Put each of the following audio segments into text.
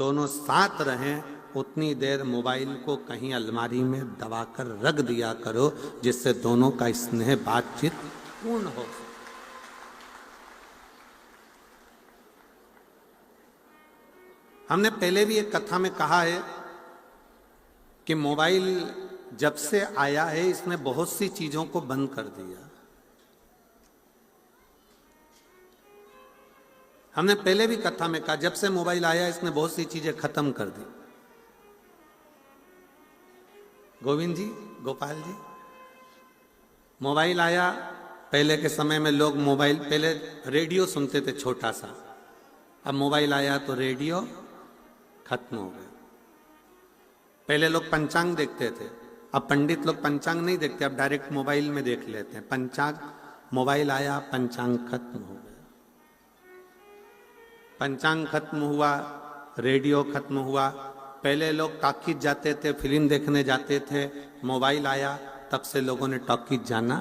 दोनों साथ रहें, उतनी देर मोबाइल को कहीं अलमारी में दबाकर रख दिया करो, जिससे दोनों का स्नेह बातचीत पूर्ण हो। हमने पहले भी एक कथा में कहा है कि मोबाइल जब से आया है इसने बहुत सी चीजों को बंद कर दिया। हमने पहले भी कथा में कहा जब से मोबाइल आया इसने बहुत सी चीजें खत्म कर दी। गोविंद जी, गोपाल जी, मोबाइल आया, पहले के समय में लोग मोबाइल, पहले रेडियो सुनते थे छोटा सा, अब मोबाइल आया तो रेडियो खत्म हो गया। पहले लोग पंचांग देखते थे, अब पंडित लोग पंचांग नहीं देखते, अब डायरेक्ट मोबाइल में देख लेते हैं। पंचांग, मोबाइल आया, पंचांग खत्म हो गया। पंचांग खत्म हुआ, रेडियो खत्म हुआ। पहले लोग टॉकीज जाते थे, फिल्म देखने जाते थे, मोबाइल आया तब से लोगों ने टॉकीज जाना,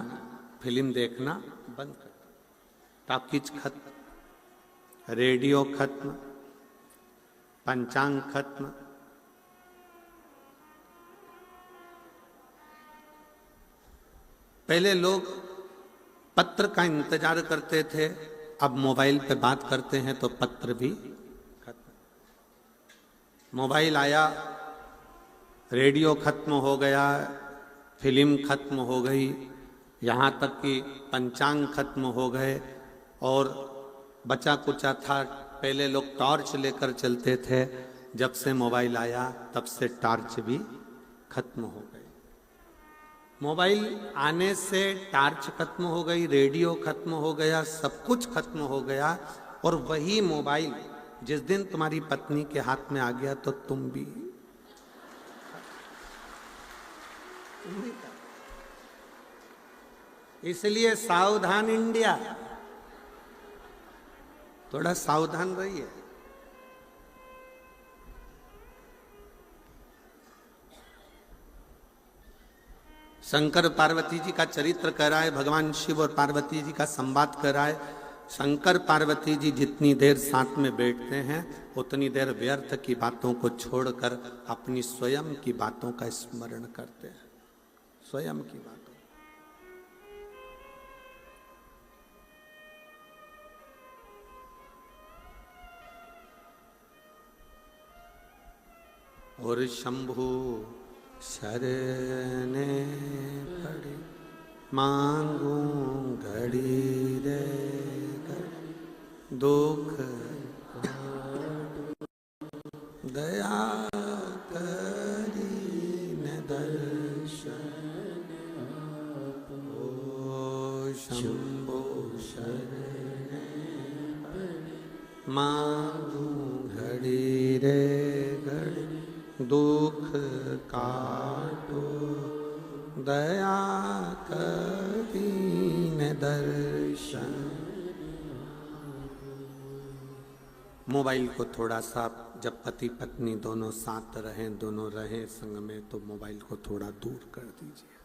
फिल्म देखना बंद कर दिया। टॉकीज खत्म, रेडियो खत्म, पंचांग खत्म। पहले लोग पत्र का इंतजार करते थे, अब मोबाइल पे बात करते हैं तो पत्र भी खत्म। मोबाइल आया, रेडियो खत्म हो गया, फिल्म खत्म हो गई, यहाँ तक कि पंचांग खत्म हो गए। और बचा कुचा था, पहले लोग टॉर्च लेकर चलते थे, जब से मोबाइल आया तब से टॉर्च भी खत्म हो गई। मोबाइल आने से टॉर्च खत्म हो गई, रेडियो खत्म हो गया, सब कुछ खत्म हो गया। और वही मोबाइल जिस दिन तुम्हारी पत्नी के हाथ में आ गया तो तुम भी। इसलिए सावधान इंडिया, थोड़ा सावधान रहिए। शंकर पार्वती जी का चरित्र कर रहा है, भगवान शिव और पार्वती जी का संवाद कर रहा है। शंकर पार्वती जी जितनी देर साथ में बैठते हैं उतनी देर व्यर्थ की बातों को छोड़कर अपनी स्वयं की बातों का स्मरण करते हैं, स्वयं की बातों। और शंभु शरणे पड़े मांगू घड़ी रे दुख दया करी न दर्शन। ओ शंभो शरणे पड़े मांगू घड़ी रे घड़ी दुख काटो दया करीन दर्शन। मोबाइल को थोड़ा सा, जब पति पत्नी दोनों साथ रहें, दोनों रहें संग में, तो मोबाइल को थोड़ा दूर कर दीजिए,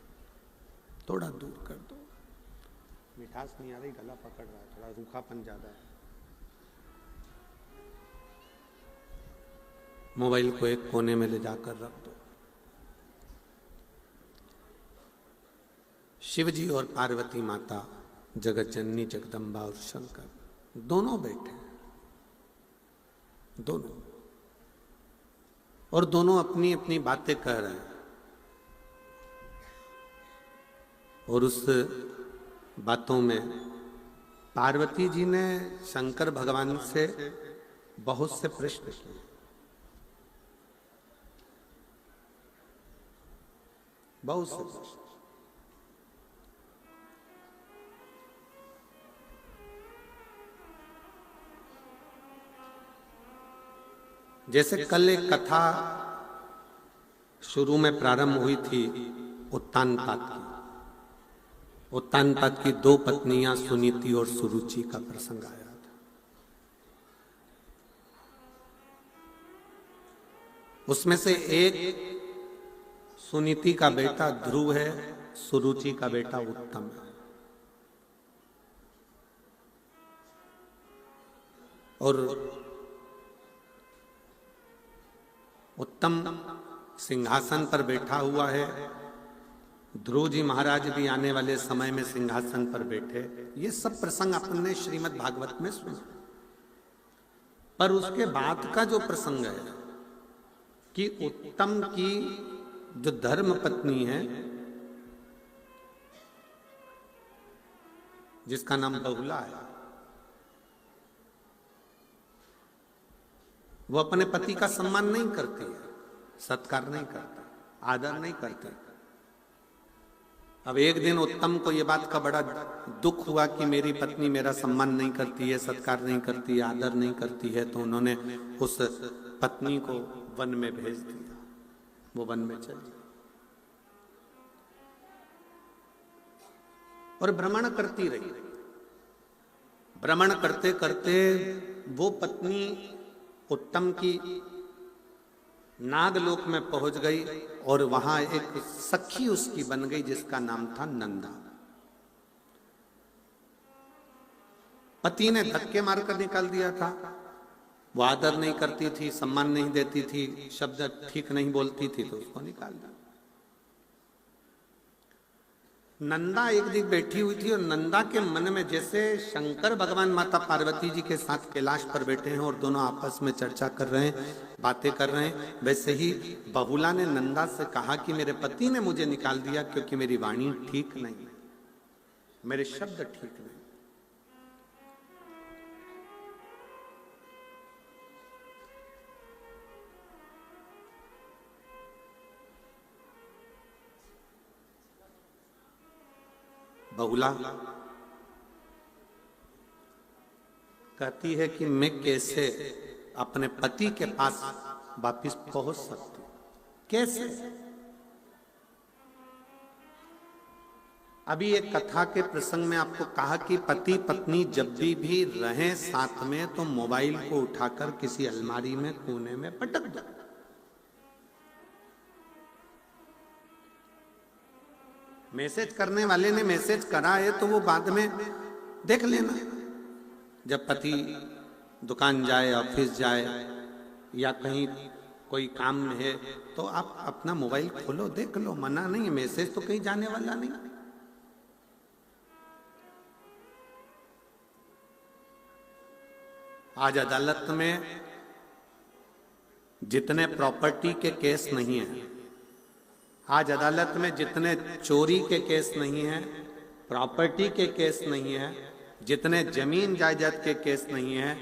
थोड़ा दूर कर दो। मिठास नहीं आ रही, गला पकड़ रहा है, थोड़ा रूखापन ज्यादा है। मोबाइल को एक कोने में ले जाकर रख दो। शिव जी और पार्वती माता, जगत जननी जगदम्बा और शंकर दोनों बैठे हैं, दोनों, और दोनों अपनी अपनी बातें कह रहे हैं। और उस बातों में पार्वती जी ने शंकर भगवान से बहुत से प्रश्न किए। बहुत से प्रश्न। जैसे कल एक कथा शुरू में प्रारंभ हुई थी उत्तानपाद की। उत्तानपाद की दो पत्नियां सुनीति और सुरुचि का प्रसंग आया था। उसमें से एक सुनीति का बेटा ध्रुव है, सुरुचि का बेटा उत्तम है। और उत्तम सिंहासन पर बैठा हुआ है, ध्रुव जी महाराज भी आने वाले समय में सिंहासन पर बैठे। ये सब प्रसंग अपने श्रीमद् भागवत में सुना। पर उसके बाद का जो प्रसंग है कि उत्तम की जो धर्म पत्नी है, जिसका नाम बहुला है, वो अपने पति का सम्मान नहीं करती है, सत्कार नहीं करता, आदर नहीं करती। अब एक दिन उत्तम को ये बात का बड़ा दुख हुआ कि मेरी पत्नी मेरा सम्मान नहीं करती है, सत्कार नहीं करती है, आदर नहीं करती है, तो उन्होंने उस पत्नी को वन में भेज दिया। वो वन में चली और भ्रमण करती रही। भ्रमण करते करते वो पत्नी उत्तम की नागलोक में पहुंच गई और वहां एक सखी उसकी बन गई जिसका नाम था नंदा। पति ने धक्के मारकर निकाल दिया था। वो आदर नहीं करती थी, सम्मान नहीं देती थी, शब्द ठीक नहीं बोलती थी, तो उसको निकाल दिया। नंदा एक दिन बैठी हुई थी और नंदा के मन में, जैसे शंकर भगवान माता पार्वती जी के साथ कैलाश पर बैठे हैं और दोनों आपस में चर्चा कर रहे हैं, बातें कर रहे हैं, वैसे ही बहुला ने नंदा से कहा कि मेरे पति ने मुझे निकाल दिया क्योंकि मेरी वाणी ठीक नहीं है, मेरे शब्द ठीक नहीं। बहुला कहती है कि मैं कैसे अपने पति के पास वापिस पहुंच सकती, कैसे? अभी एक कथा के प्रसंग में आपको कहा कि पति पत्नी जब भी रहें साथ में तो मोबाइल को उठाकर किसी अलमारी में कोने में पटक दो। मैसेज करने वाले ने मैसेज करा है तो वो बाद में देख लेना। जब पति दुकान जाए, ऑफिस जाए या कहीं कोई काम में है तो आप अपना मोबाइल खोलो, देख लो, मना नहीं है, मैसेज तो कहीं जाने वाला नहीं। आज अदालत में जितने प्रॉपर्टी के केस नहीं है, आज अदालत में जितने चोरी के केस नहीं है, प्रॉपर्टी के केस नहीं है, जितने जमीन जायदाद के केस नहीं है,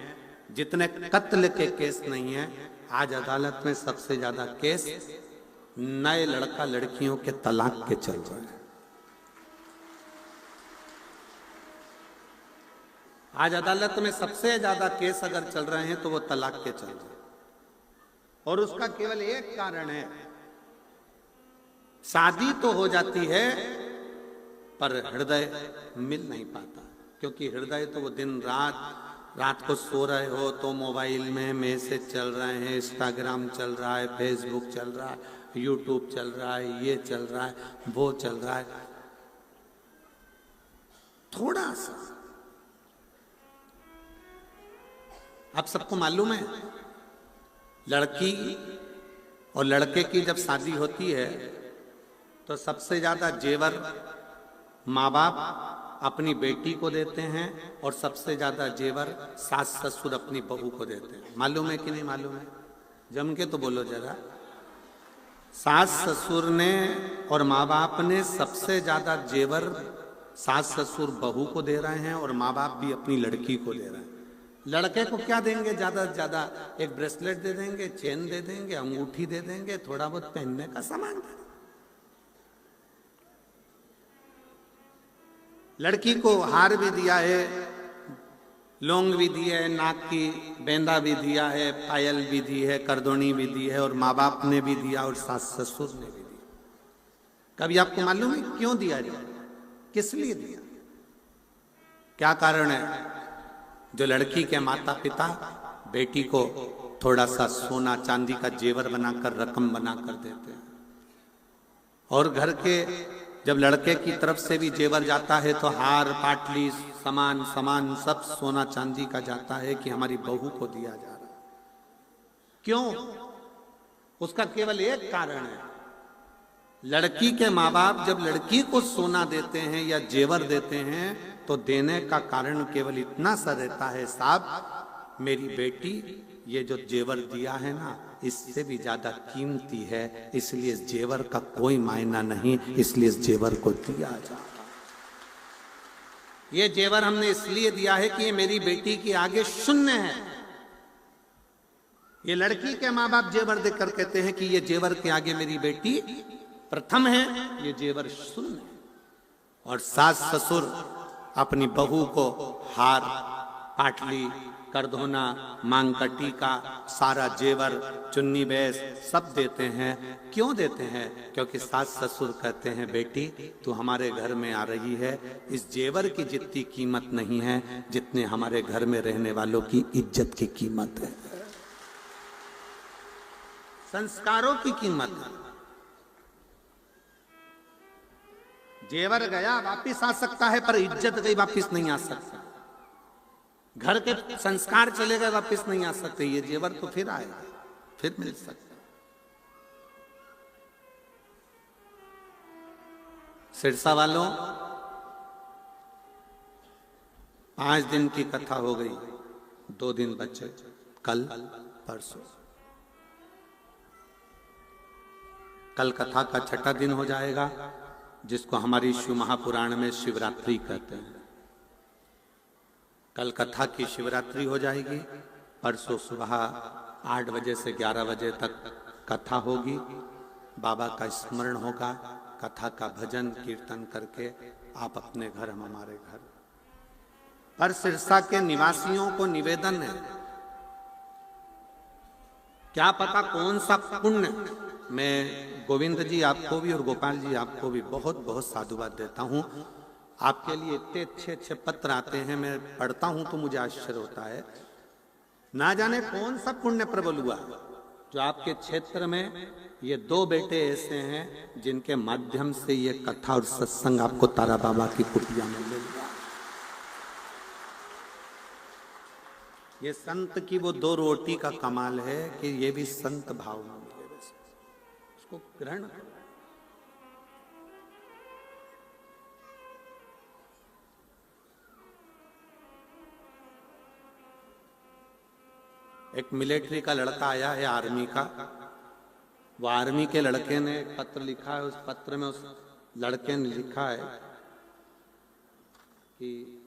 जितने कत्ल के केस नहीं है, आज अदालत में सबसे ज्यादा केस नए लड़का लड़कियों के तलाक के चल रहे हैं। आज अदालत में सबसे ज्यादा केस अगर चल रहे हैं तो वो तलाक के चल रहे हैं। और उसका केवल एक कारण है, शादी तो हो जाती है पर हृदय मिल नहीं पाता, क्योंकि हृदय तो वो दिन रात को सो रहे हो तो मोबाइल में मैसेज चल रहे हैं, इंस्टाग्राम चल रहा है, फेसबुक चल रहा है, यूट्यूब चल रहा है, ये चल रहा है, वो चल रहा है। थोड़ा सा आप सबको मालूम है, लड़की और लड़के की जब शादी होती है तो सबसे ज्यादा जेवर माँ बाप अपनी बेटी को देते हैं और सबसे ज्यादा जेवर सास ससुर अपनी बहू को देते हैं। मालूम है कि नहीं मालूम है? जम के तो बोलो जरा। सास ससुर ने और माँ बाप ने सबसे ज्यादा जेवर सास ससुर बहू को दे रहे हैं और माँ बाप भी अपनी लड़की को दे रहे हैं। लड़के को क्या देंगे? ज्यादा से ज्यादा एक ब्रेसलेट दे देंगे, चेन दे देंगे, अंगूठी दे देंगे, थोड़ा बहुत पहनने का सामान दे देंगे। लड़की को हार भी दिया है, लौंग भी दिया है, नाक की बेंदा भी दिया है, पायल भी दी है, करदोनी भी दी है, और माँ बाप ने भी दिया और सास ससुर ने भी दिया। कभी आपको मालूम है क्यों दिया गया, किस लिए दिया, क्या कारण है? जो लड़की के माता पिता बेटी को थोड़ा सा सोना चांदी का जेवर बनाकर, रकम बनाकर देते हैं, और घर के जब लड़के की तरफ से भी जेवर जाता है तो हार पाटली सामान सब सोना चांदी का जाता है कि हमारी बहू को दिया जा रहा है। क्यों? उसका केवल एक कारण है, लड़की के माँ बाप जब लड़की को सोना देते हैं या जेवर देते हैं तो देने का कारण केवल इतना सा रहता है, साहब मेरी बेटी ये जो जेवर दिया है ना इससे भी ज्यादा कीमती है, इसलिए इस जेवर का कोई मायना नहीं, इसलिए इस जेवर को दिया जाता। ये जेवर हमने इसलिए दिया है कि ये मेरी बेटी के आगे शून्य है। ये लड़की के माँ बाप जेवर देकर कहते हैं कि ये जेवर के आगे मेरी बेटी प्रथम है, ये जेवर शून्य है। और सास ससुर अपनी बहू को हार, पाटली, करधोना, मांग का टीका, सारा जेवर, चुन्नी बैस सब देते हैं। क्यों देते हैं? क्योंकि सास ससुर कहते हैं बेटी तू हमारे घर में आ रही है, इस जेवर की जितनी कीमत नहीं है जितने हमारे घर में रहने वालों की इज्जत की कीमत है, संस्कारों की कीमत है। जेवर गया वापिस आ सकता है पर इज्जत गई वापिस नहीं आ सकता। घर के संस्कार चले गए वापिस नहीं आ सकते, ये जेवर तो फिर आएगा, फिर मिल सकता। सिरसा वालों 5 दिन की कथा हो गई, 2 दिन बचे, कल परसों। कल कथा का 6ठा दिन हो जाएगा जिसको हमारी शिव महापुराण में शिवरात्रि कहते हैं। कल कथा की शिवरात्रि हो जाएगी, परसों सुबह 8 बजे से 11 बजे तक कथा होगी, बाबा का स्मरण होगा, कथा का भजन कीर्तन करके आप अपने घर, हम हमारे घर। पर सिरसा के निवासियों को निवेदन है, क्या पता कौन सा पुण्य, मैं गोविंद जी आपको भी और गोपाल जी आपको भी बहुत बहुत साधुवाद देता हूँ। आपके लिए इतने अच्छे अच्छे पत्र आते हैं, मैं पढ़ता हूं तो मुझे आश्चर्य होता है। ना जाने कौन सा पुण्य प्रबल हुआ जो आपके क्षेत्र में ये 2 बेटे ऐसे हैं जिनके माध्यम से ये कथा और सत्संग आपको तारा बाबा की कुटिया में मिलेगा। ये संत की वो 2 रोटी का कमाल है कि ये भी संत भाव में मिले, उसको ग्रहण करो। एक मिलिट्री का लड़का आया है, आर्मी का। वो आर्मी के लड़के ने एक पत्र लिखा है, उस पत्र में उस लड़के ने लिखा है कि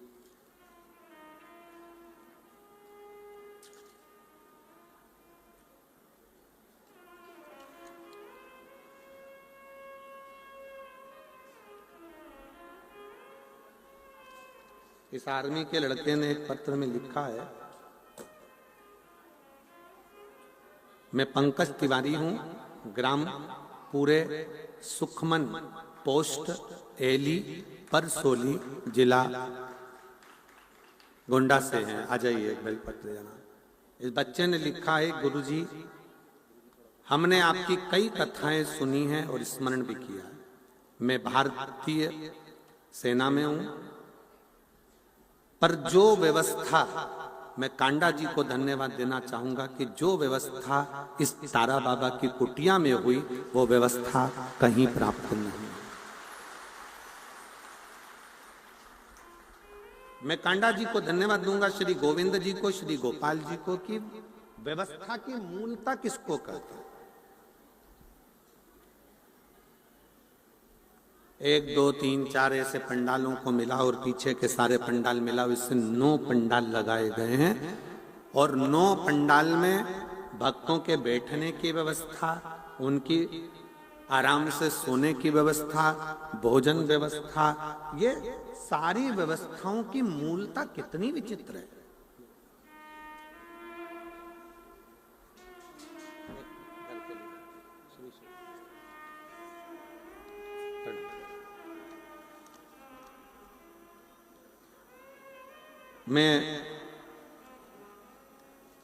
इस आर्मी के लड़के ने एक पत्र में लिखा है, मैं पंकज तिवारी हूं, ग्राम पूरे सुखमन, पोस्ट एली परसोली, जिला गोंडा से हैं। आ जाइए एक भाई पत्र जाना। इस बच्चे ने लिखा है, गुरुजी हमने आपकी कई कथाएं सुनी हैं और स्मरण भी किया है। मैं भारतीय सेना में हूं, पर जो व्यवस्था, मैं कांडा जी को धन्यवाद देना चाहूंगा कि जो व्यवस्था इस तारा बाबा की कुटिया में हुई वो व्यवस्था कहीं प्राप्त नहीं। मैं कांडा जी को धन्यवाद दूंगा, श्री गोविंद जी को, श्री गोपाल जी को, कि व्यवस्था की मूलता किसको कहते हैं। 1 2 3 4 ऐसे पंडालों को मिला और पीछे के सारे पंडाल मिला, इससे 9 पंडाल लगाए गए हैं। और 9 पंडाल में भक्तों के बैठने की व्यवस्था, उनकी आराम से सोने की व्यवस्था, भोजन व्यवस्था, ये सारी व्यवस्थाओं की मूलता कितनी विचित्र है। मैं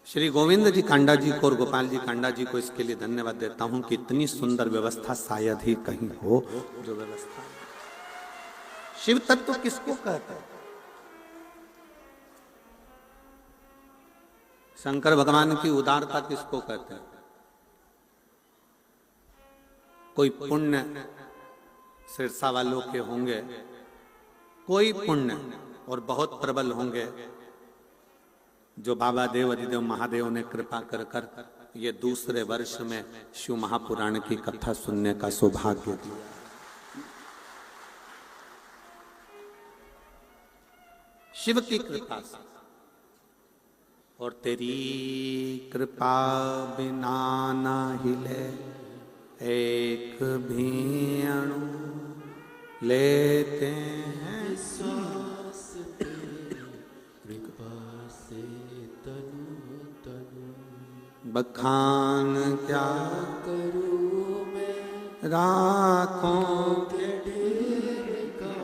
श्री गोविंद जी कांडा जी को और गोपाल जी कांडा जी को इसके लिए धन्यवाद देता हूं कि इतनी सुंदर व्यवस्था शायद ही कहीं हो। जो व्यवस्था शिव तत्व किसको कहते हैं? शंकर भगवान की उदारता किसको कहते हैं? कोई पुण्य सिरसा वालों के होंगे, कोई पुण्य और बहुत प्रबल होंगे जो बाबा देव अधिदेव महादेव ने कृपा कर कर ये दूसरे वर्ष में शिव महापुराण की कथा सुनने का सौभाग्य दिया। शिव की कृपा से, और तेरी कृपा बिना ना हिले एक भी अणु, लेते हैं श्वास कृपा से तनु तनु। बखान क्या करूं मैं राखों के ढेर का,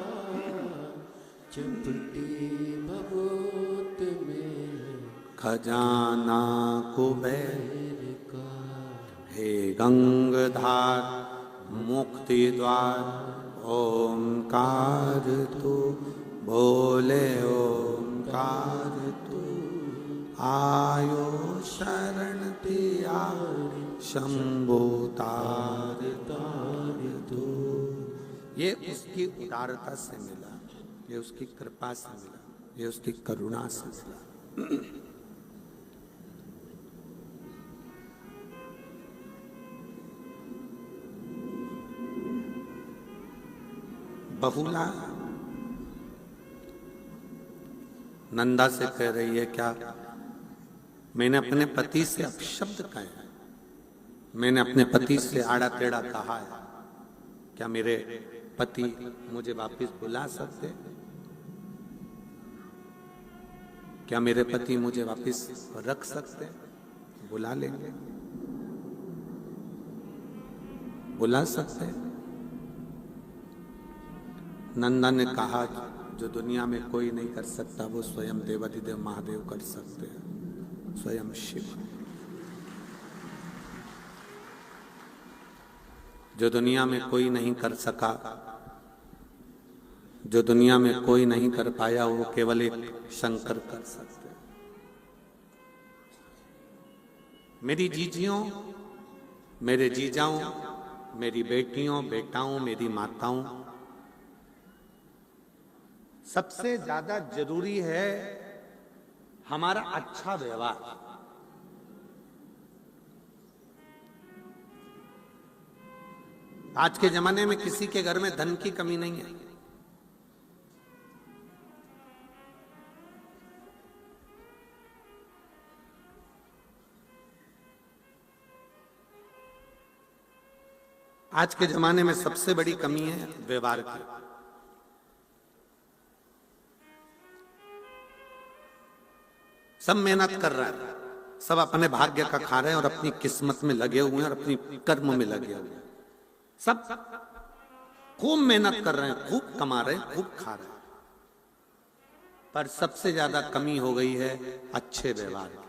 चपटी भभूत में खजाना कुबेर का। हे गंगधार मुक्ति द्वार ओंकार तू, बोले ओंकार तू, आयो शरण तिया शंभु तार तार तू। ये उसकी उदारता से मिला, ये उसकी कृपा से मिला, ये उसकी करुणा से मिला। बहुला नंदा से कह रही है, क्या मैंने अपने पति से अपशब्द कहे हैं, मैंने अपने पति से आड़ा टेढ़ा कहा है, क्या मेरे पति मुझे वापस बुला सकते, क्या मेरे पति मुझे वापस रख सकते, बुला लेंगे, बुला सकते। नंदा ने कहा जो दुनिया में कोई नहीं कर सकता वो स्वयं देवाधिदेव महादेव कर सकते हैं, स्वयं शिव। जो दुनिया में कोई नहीं कर सका, जो दुनिया में कोई नहीं कर पाया, वो केवल एक शंकर कर सकते हैं। मेरी जीजियों, मेरे जीजाओं, मेरी बेटियों बेटाओं, मेरी माताओं, सबसे ज्यादा जरूरी है हमारा अच्छा व्यवहार। आज के जमाने में किसी के घर में धन की कमी नहीं है, आज के जमाने में सबसे बड़ी कमी है व्यवहार की। सब मेहनत कर रहे हैं, सब अपने भाग्य का खा रहे हैं और अपनी किस्मत में लगे हुए हैं और अपनी कर्म में लगे हुए हैं। सब खूब मेहनत कर रहे हैं, खूब कमा रहे हैं, खूब खा रहे हैं, पर सबसे ज्यादा कमी हो गई है अच्छे व्यवहार की।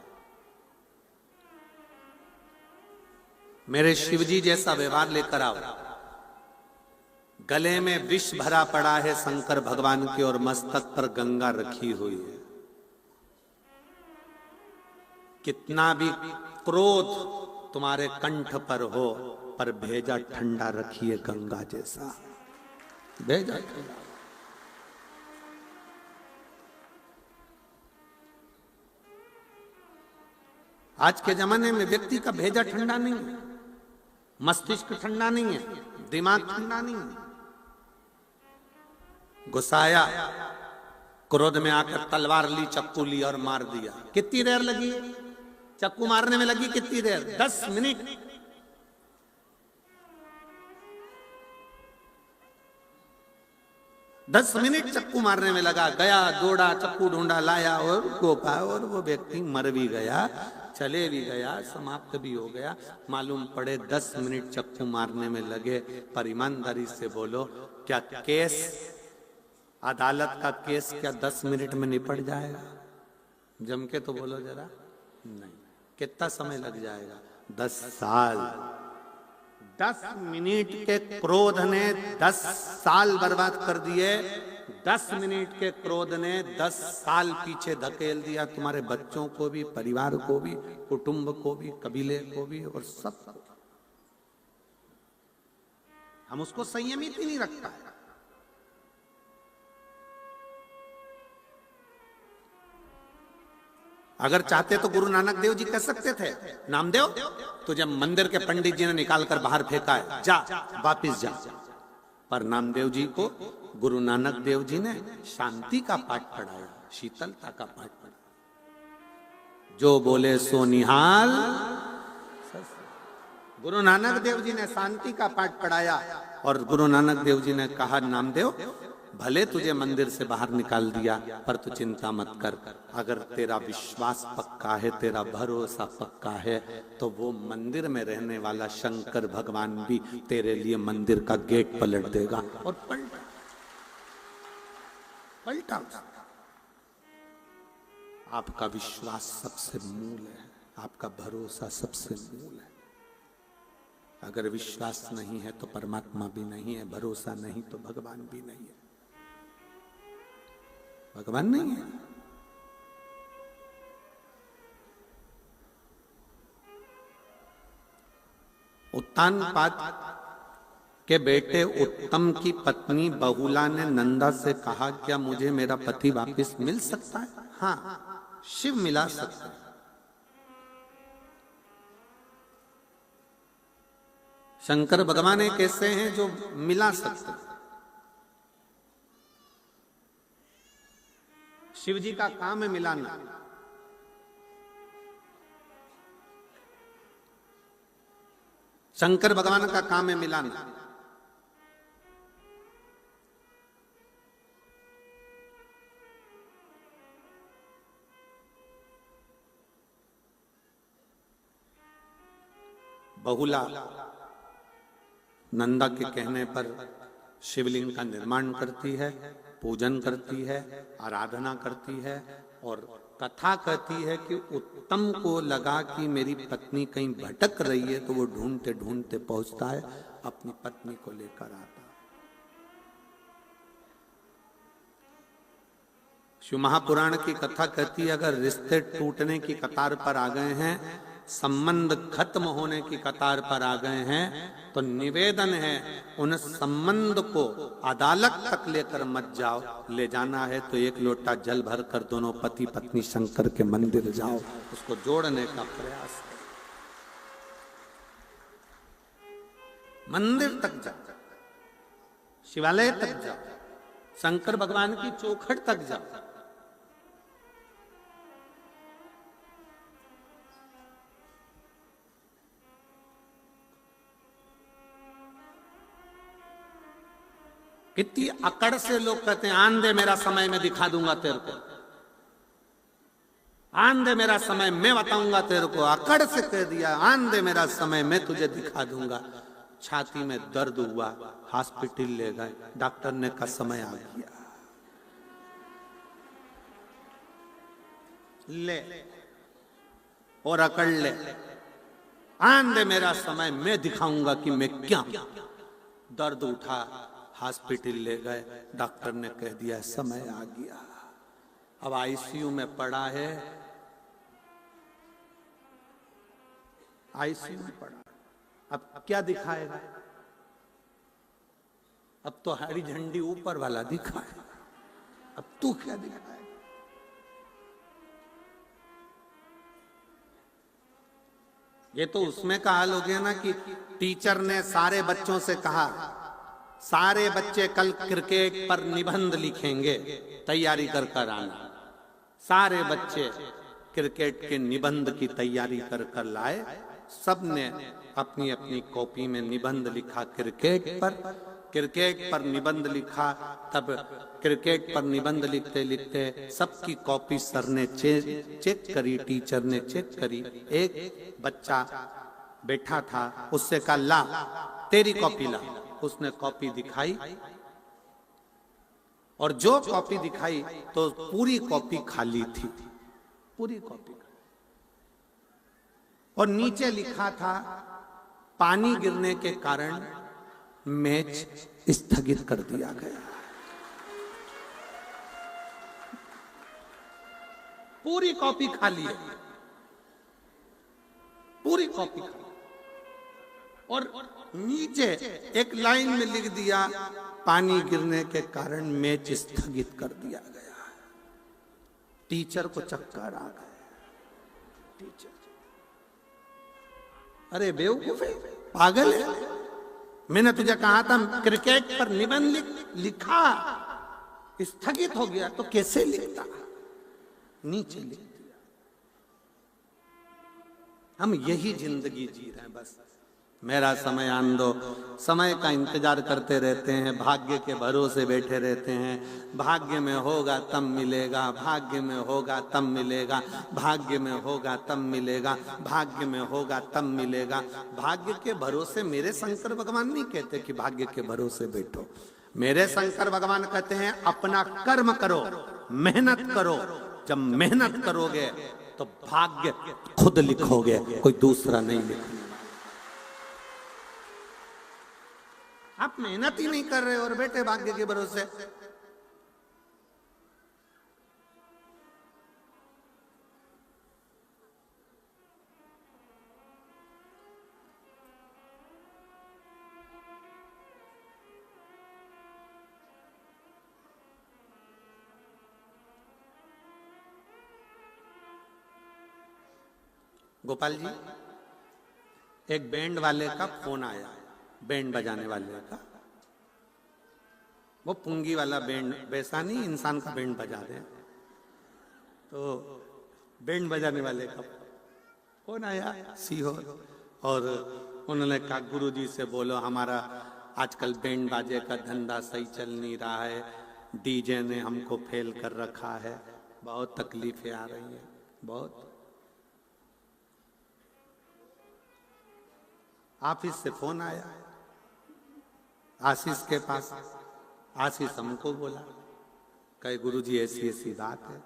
मेरे शिवजी जैसा व्यवहार लेकर आओ। गले में विष भरा पड़ा है शंकर भगवान के और मस्तक पर गंगा रखी हुई है। कितना भी क्रोध तुम्हारे कंठ पर हो, पर भेजा ठंडा रखिए गंगा जैसा, भेजा ठंडा। आज के जमाने में व्यक्ति का भेजा ठंडा नहीं है, मस्तिष्क ठंडा नहीं है, दिमाग ठंडा नहीं है। गुस्साया, क्रोध में आकर तलवार ली, चक्कू ली और मार दिया। कितनी देर लगी चक्कू मारने में? लगी कितनी देर? 10 मिनट। 10 मिनट चक्कू मारने में लगा। गया, दौड़ा, चक्कू ढूंढा, लाया और गोपा, और वो व्यक्ति मर भी गया, चले भी गया, समाप्त भी हो गया। मालूम पड़े 10 मिनट चक्कू मारने में लगे। पर ईमानदारी से बोलो, क्या केस, अदालत का केस क्या 10 मिनट में निपट जाएगा? जम के तो बोलो जरा। नहीं। कितना समय लग जाएगा? 10 साल। 10 मिनट के क्रोध ने 10 साल बर्बाद कर दिए। 10 मिनट के क्रोध ने 10 साल पीछे धकेल दिया, तुम्हारे बच्चों को भी, परिवार को भी, कुटुंब को भी, कबीले को भी और सब। हम उसको संयमित ही नहीं रखता है। अगर चाहते तो गुरु नानक देव जी कह सकते थे, नामदेव तुझे मंदिर के पंडित जी ने निकाल कर बाहर फेंका है, जा वापिस जा। पर नामदेव जी को गुरु नानक देव जी ने शांति का पाठ पढ़ाया, शीतलता का पाठ पढ़ाया। जो बोले सो निहाल। गुरु नानक देव जी ने शांति का पाठ पढ़ाया और गुरु नानक देव जी ने कहा, नामदेव भले तुझे मंदिर से बाहर निकाल दिया पर तू चिंता मत कर, अगर तेरा विश्वास पक्का है, तेरा भरोसा पक्का है, तो वो मंदिर में रहने वाला शंकर भगवान भी तेरे लिए मंदिर का गेट पलट देगा। और पलटा पलटा। आपका विश्वास सबसे मूल है, आपका भरोसा सबसे मूल है। अगर विश्वास नहीं है तो परमात्मा भी नहीं है, भरोसा नहीं तो भगवान भी नहीं है। भगवान नहीं है। उत्तानपाद के बेटे उत्तम की पत्नी बहुला ने नंदा से कहा, क्या मुझे मेरा पति वापस मिल सकता है? हाँ, शिव मिला सकता है। शंकर भगवान एक ऐसे हैं जो मिला सकते हैं। शिव जी का काम है मिलाना। शंकर भगवान का काम है मिलाना। बहुला नंदा के कहने पर शिवलिंग का निर्माण करती है, पूजन करती है, आराधना करती है और कथा कहती है कि उत्तम को लगा कि मेरी पत्नी कहीं भटक रही है, तो वो ढूंढते ढूंढते पहुंचता है, अपनी पत्नी को लेकर आता है। शिव महापुराण की कथा कहती है, अगर रिश्ते टूटने की कतार पर आ गए हैं, संबंध खत्म होने की कतार पर आ गए हैं, तो निवेदन है उन संबंध को अदालत तक लेकर मत जाओ। ले जाना है तो एक लोटा जल भर कर दोनों पति पत्नी शंकर के मंदिर जाओ, उसको जोड़ने का प्रयास करो। मंदिर तक जाओ, शिवालय तक जाओ, शंकर भगवान की चौखट तक जाओ। कितनी अकड़ से लोग कहते हैं, आन दे मेरा समय में दिखा दूंगा तेरे को, आन दे मेरा समय मैं बताऊंगा तेरे को। अकड़ से कह दिया, आन दे मेरा समय मैं तुझे दिखा दूंगा। छाती में दर्द हुआ, हॉस्पिटल ले गए, डॉक्टर ने कहा समय आ गया, ले और अकड़ ले, आन दे मेरा समय मैं दिखाऊंगा कि मैं क्या। दर्द उठा, हॉस्पिटल ले गए, डॉक्टर ने कह दिया समय आ गया। अब आईसीयू में पड़ा है, आईसीयू में पड़ा। अब क्या दिखाएगा? अब तो हरी झंडी ऊपर वाला दिखाए, अब तू क्या दिखाएगा? ये तो उसमें का हाल हो गया ना कि टीचर ने सारे बच्चों से कहा, सारे बच्चे कल क्रिकेट पर निबंध लिखेंगे, तैयारी कर कर आना। सारे बच्चे क्रिकेट के निबंध की तैयारी कर कर लाए। सबने अपनी अपनी कॉपी में निबंध लिखा क्रिकेट पर निबंध लिखा। तब क्रिकेट पर निबंध लिखते लिखते सबकी कॉपी सर ने चेक करी, टीचर ने चेक करी। एक बच्चा बैठा था, उससे कहा ला तेरी कॉपी ला। उसने कॉपी दिखाई और जो कॉपी दिखाई तो पूरी कॉपी खाली थी, पूरी कॉपी। और नीचे लिखा था पानी गिरने के कारण मैच स्थगित कर दिया गया। पूरी कॉपी खाली है, पूरी कॉपी खाली। और नीचे एक लाइन में लिख दिया, पानी गिरने के कारण मैच स्थगित कर दिया गया। टीचर को चक्कर आ गया। टीचर, अरे बेवकूफ है, पागल है, मैंने तुझे कहा था क्रिकेट पर निबंध लिखा, स्थगित हो गया तो कैसे लिखता, नीचे लिख दिया। हम यही जिंदगी जी रहे हैं, बस मेरा समय आन दो, समय का इंतजार करते रहते हैं, भाग्य के भरोसे बैठे रहते हैं। भाग्य में होगा तब मिलेगा, भाग्य में होगा तब मिलेगा, भाग्य में होगा तब मिलेगा, भाग्य में होगा तब मिलेगा। भाग्य के भरोसे मेरे शंकर भगवान नहीं कहते कि भाग्य के भरोसे बैठो। मेरे शंकर भगवान कहते हैं अपना कर्म करो, मेहनत करो। जब मेहनत करोगे तो भाग्य खुद लिखोगे, कोई दूसरा नहीं लिखेगा। आप मेहनत ही नहीं कर रहे और बैठे भाग्य के भरोसे। गोपाल जी, एक बैंड वाले का फोन आया, बैंड बजाने वाले का। वो पुंगी वाला बैंड, वैसा नहीं इंसान का बैंड बजा रहे, तो बैंड बजाने वाले का फोन आया सीहोर, और उन्होंने कहा गुरुजी से बोलो हमारा आजकल बैंड बाजे का धंधा सही चल नहीं रहा है, डीजे ने हमको फेल कर रखा है, बहुत तकलीफें आ रही है, बहुत। ऑफिस से फोन आया आशीष के पास। आशीष हमको बोला, कहे गुरुजी ऐसी ऐसी बात है।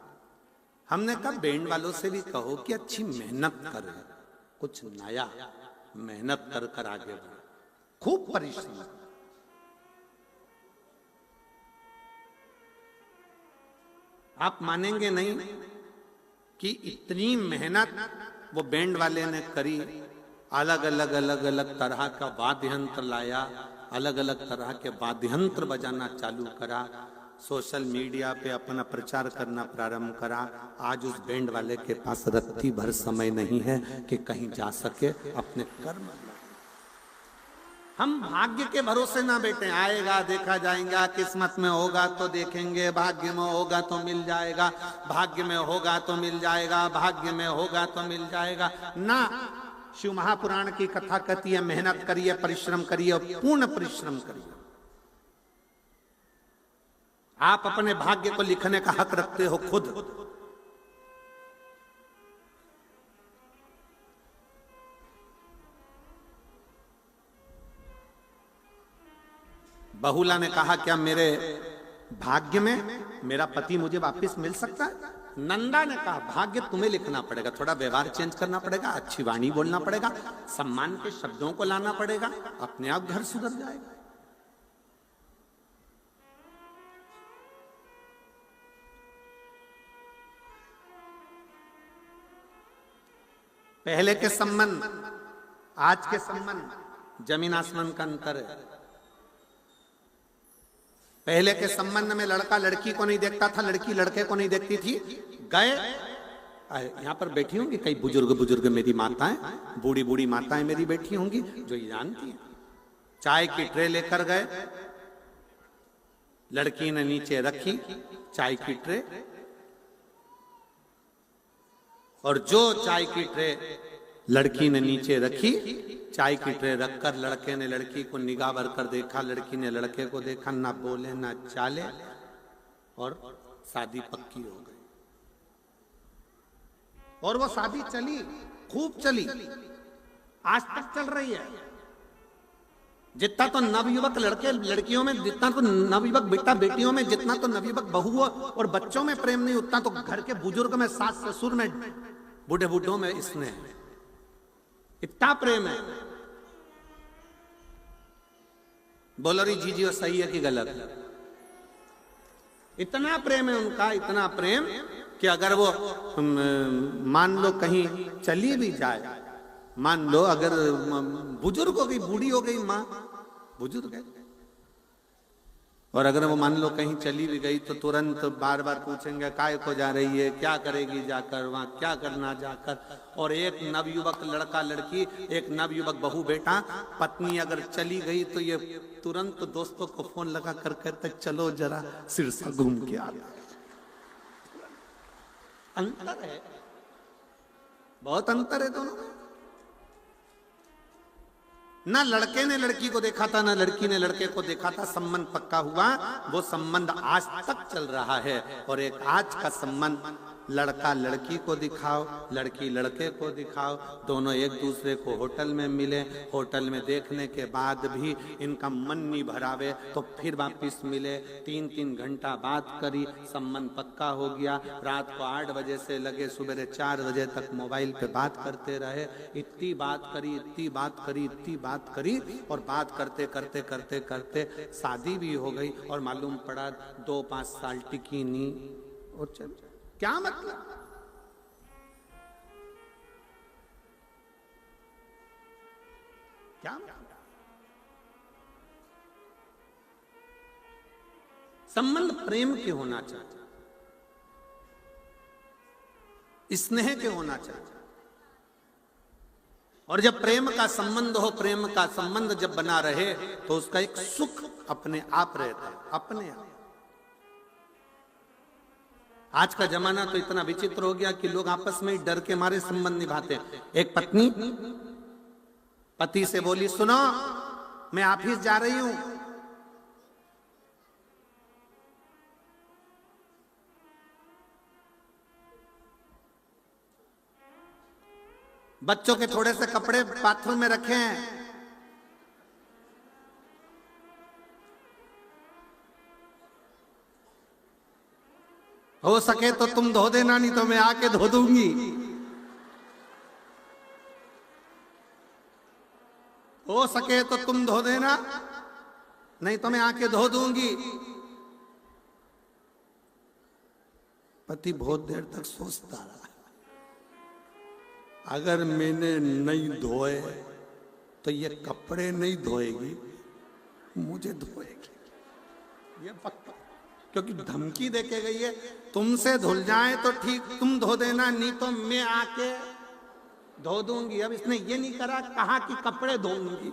हमने कहा बैंड वालों से भी कहो कि अच्छी मेहनत करें, कुछ नया मेहनत कर कर आगे बढ़े, खूब परिश्रम। आप मानेंगे नहीं कि इतनी मेहनत वो बैंड वाले ने करी। अलग अलग तरह का वाद्य यंत्र लाया, अलग अलग तरह के वाद्य यंत्र बजाना चालू करा, सोशल मीडिया पे अपना प्रचार करना प्रारंभ करा। आज उस बैंड वाले के पास रत्ती भर समय नहीं है कि कहीं जा सके, अपने कर्म। हम भाग्य के भरोसे ना बैठे, आएगा देखा जाएगा, किस्मत में होगा तो देखेंगे, भाग्य में होगा तो मिल जाएगा, भाग्य में होगा तो मिल जाएगा, भाग्य में होगा तो मिल जाएगा ना। शिव महापुराण की कथा कहती है मेहनत करिए, परिश्रम करिए और पूर्ण परिश्रम करिए। आप अपने भाग्य को लिखने का हक रखते हो खुद। बहुला ने कहा क्या मेरे भाग्य में मेरा पति मुझे वापस मिल सकता है? नंदा ने कहा भाग्य तुम्हें लिखना पड़ेगा, थोड़ा व्यवहार चेंज करना पड़ेगा, अच्छी वाणी बोलना पड़ेगा, सम्मान के शब्दों को लाना पड़ेगा, अपने आप घर सुधर जाएगा। पहले के संबंध आज के संबंध जमीन आसमान का अंतर है। पहले के संबंध में लड़का लड़की को नहीं देखता था, लड़की लड़के को नहीं देखती थी। गए यहाँ पर बैठी होंगी कई बुजुर्ग मेरी माताएं, बूढ़ी बूढ़ी माताएं मेरी बैठी होंगी जो ये जानती हैं। चाय की ट्रे लेकर गए, लड़की ने नीचे रखी चाय की ट्रे, और जो चाय की ट्रे लड़की ने नीचे रखी, चाय की ट्रे रखकर लड़के ने लड़की को निगाह भर कर देखा, लड़की ने लड़के को देखा, ना बोले ना चाले, और शादी पक्की हो गई। और वो शादी चली, खूब चली, आज तक चल रही है। जितना तो नवयुवक लड़के लड़कियों में, जितना तो नवयुवक बेटा बेटियों में, जितना तो नवयुवक बहुओं और बच्चों में प्रेम नहीं, उतना तो घर के बुजुर्ग में, सास ससुर में, बूढ़े बूढ़ों में स्नेह, इतना प्रेम है। बोलो री जीजी वो सही है कि गलत? इतना प्रेम है उनका, इतना प्रेम कि अगर वो मान लो कहीं चली भी जाए मान लो अगर बुजुर्ग हो गई, बूढ़ी हो गई माँ, बुजुर्ग है, और अगर वो मान लो कहीं चली भी गई तो तुरंत बार बार पूछेंगे काय को जा रही है, क्या करेगी जाकर वहां, क्या करना जाकर। और एक नवयुवक लड़का लड़की, एक नवयुवक बहू बेटा, पत्नी अगर चली गई तो ये तुरंत दोस्तों को फोन लगा कर कहते चलो जरा सिरसा घूम के आ। अंतर है, बहुत अंतर है दोनों में। ना लड़के ने लड़की को देखा था, ना लड़की ने लड़के को देखा था, संबंध पक्का हुआ, वो संबंध आज तक चल रहा है। और एक आज का संबंध, लड़का लड़की को दिखाओ, लड़की लड़के को दिखाओ, दोनों एक दूसरे को होटल में मिले, होटल में देखने के बाद भी इनका मन नहीं भरावे तो फिर वापिस मिले, 3-3 घंटा बात करी, संबंध पक्का हो गया, रात को 8 बजे से लगे सुबह 4 बजे तक मोबाइल पे बात करते रहे, इतनी बात करी, इतनी बात करी, इतनी बात करी, और बात करते करते करते करते शादी भी हो गई, और मालूम पड़ा 2-5 साल टिकी नहीं। और चल क्या मतलब? क्या संबंध प्रेम के होना चाहिए, स्नेह के होना चाहिए। और जब प्रेम का संबंध हो, प्रेम का संबंध जब बना रहे तो उसका एक सुख अपने आप रहता है, अपने आप। आज का जमाना तो इतना विचित्र हो गया कि लोग आपस में ही डर के मारे संबंध निभाते हैं। एक पत्नी पति से बोली, सुनो मैं ऑफिस जा रही हूं, बच्चों के थोड़े से कपड़े बाथरूम में रखे हैं, हो सके तो तुम धो देना, नहीं तो मैं आके धो दूंगी। हो सके तो तुम धो देना, नहीं तो मैं आके धो दूंगी। पति बहुत देर तक सोचता रहा, अगर मैंने नहीं धोए तो ये कपड़े नहीं धोएगी, मुझे धोएगी, ये पक्का। क्योंकि धमकी देके गई है, तुमसे धुल जाए तो ठीक, तुम धो देना, नहीं तो मैं आके धो दूंगी। अब इसने ये नहीं करा, कहा कि कपड़े धोऊंगी,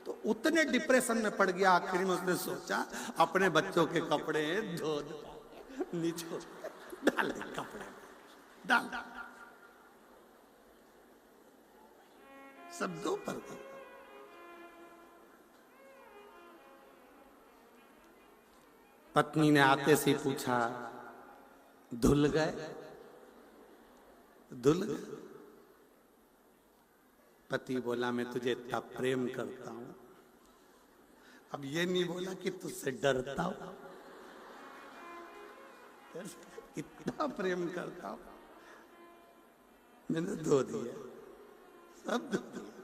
तो उतने डिप्रेशन में पड़ गया। आखिर में उसने सोचा अपने बच्चों के कपड़े धो दो, नीचे डाल कपड़े डाल, सब दो पर दो। पत्नी ने आते से पूछा, धुल गए? धुल गए? पति बोला, मैं तुझे इतना प्रेम करता हूं। अब ये नहीं बोला कि तुझसे डरता हूं, इतना प्रेम करता हूं, मैंने धो दिया, सब धो दिया।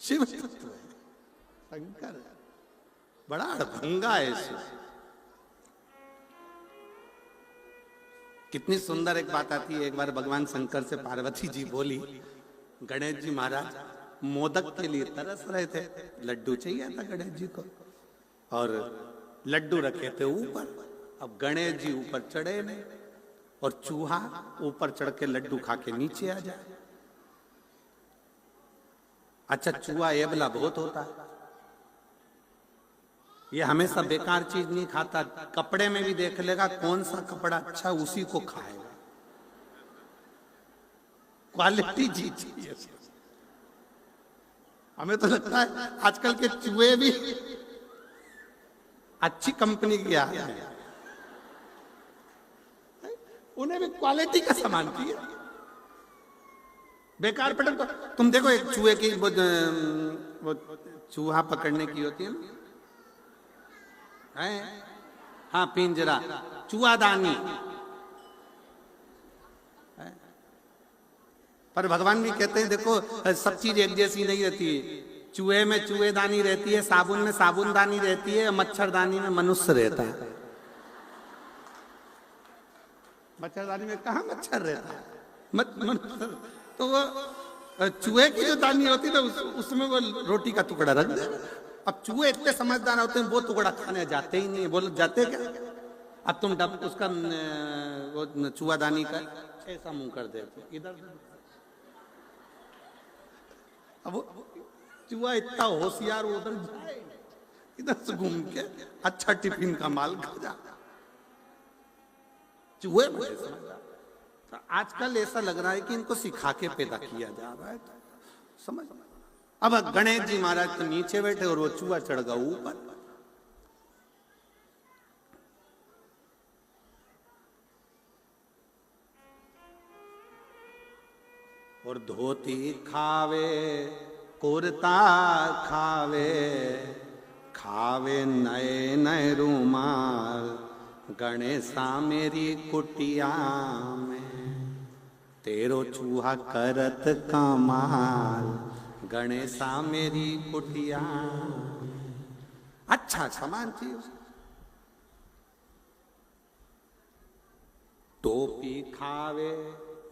शिव तत्व है, शंकर है, बड़ा अड़भंगा है इसमें। कितनी सुंदर एक बात आती है। एक बार भगवान शंकर से पार्वती जी बोली, गणेश जी महाराज मोदक के लिए तरस रहे थे, लड्डू चाहिए था गणेश जी को, और लड्डू रखे थे ऊपर। अब गणेश जी ऊपर चढ़े नहीं, और चूहा ऊपर चढ़ के लड्डू खा के नीचे आ जाए। अच्छा, चूहा एबला बहुत होता है, ये हमेशा बेकार चीज नहीं खाता, कपड़े में भी देख लेगा कौन सा कपड़ा अच्छा, उसी को खाएगा। क्वालिटी चीज चाहिए। हमें तो लगता है आजकल के चूहे भी अच्छी कंपनी के आ रहे हैं, उन्हें भी क्वालिटी का सामान चाहिए। बेकार पटल तो तुम देखो, एक चूहे की वो चूहा पकड़ने की होती है ना, हाँ पिंजरा, चूहादानी। पर भगवान भी कहते हैं देखो, सब चीज एक जैसी नहीं रहती है। चूहे में चूहेदानी रहती है, साबुन में साबुनदानी रहती है, मच्छरदानी में मनुष्य रहता है। मच्छरदानी में कहाँ मच्छर रहता है? मत मत तो वो चूहे की जो दानी होती ना उसमें वो रोटी का टुकड़ा रख दे। अब चूहे इतने समझदार होते हैं, वो टुकड़ा खाने जाते ही नहीं। बोलो जाते क्या? अब तुम उसका वो चूहादानी का ऐसा मुंह कर देते इधर। अब वो चूहा इतना होशियार, उधर जाए इधर से घूम के अच्छा टिफिन का माल खा जाता। चूहे बड़े समझदार। तो आजकल ऐसा लग रहा है कि इनको सिखा के पैदा किया जा रहा है, तो समझ। अब गणेश जी महाराज तो नीचे बैठे और वो चूहा चढ़ गया ऊपर। और धोती खावे कुर्ता खावे, खावे नए नए रूमाल, गणेशा मेरी कुटिया में, तेरो चूहा करत कमाल, गणेशा मेरी कुटिया। अच्छा सामान थी उसकी। टोपी खावे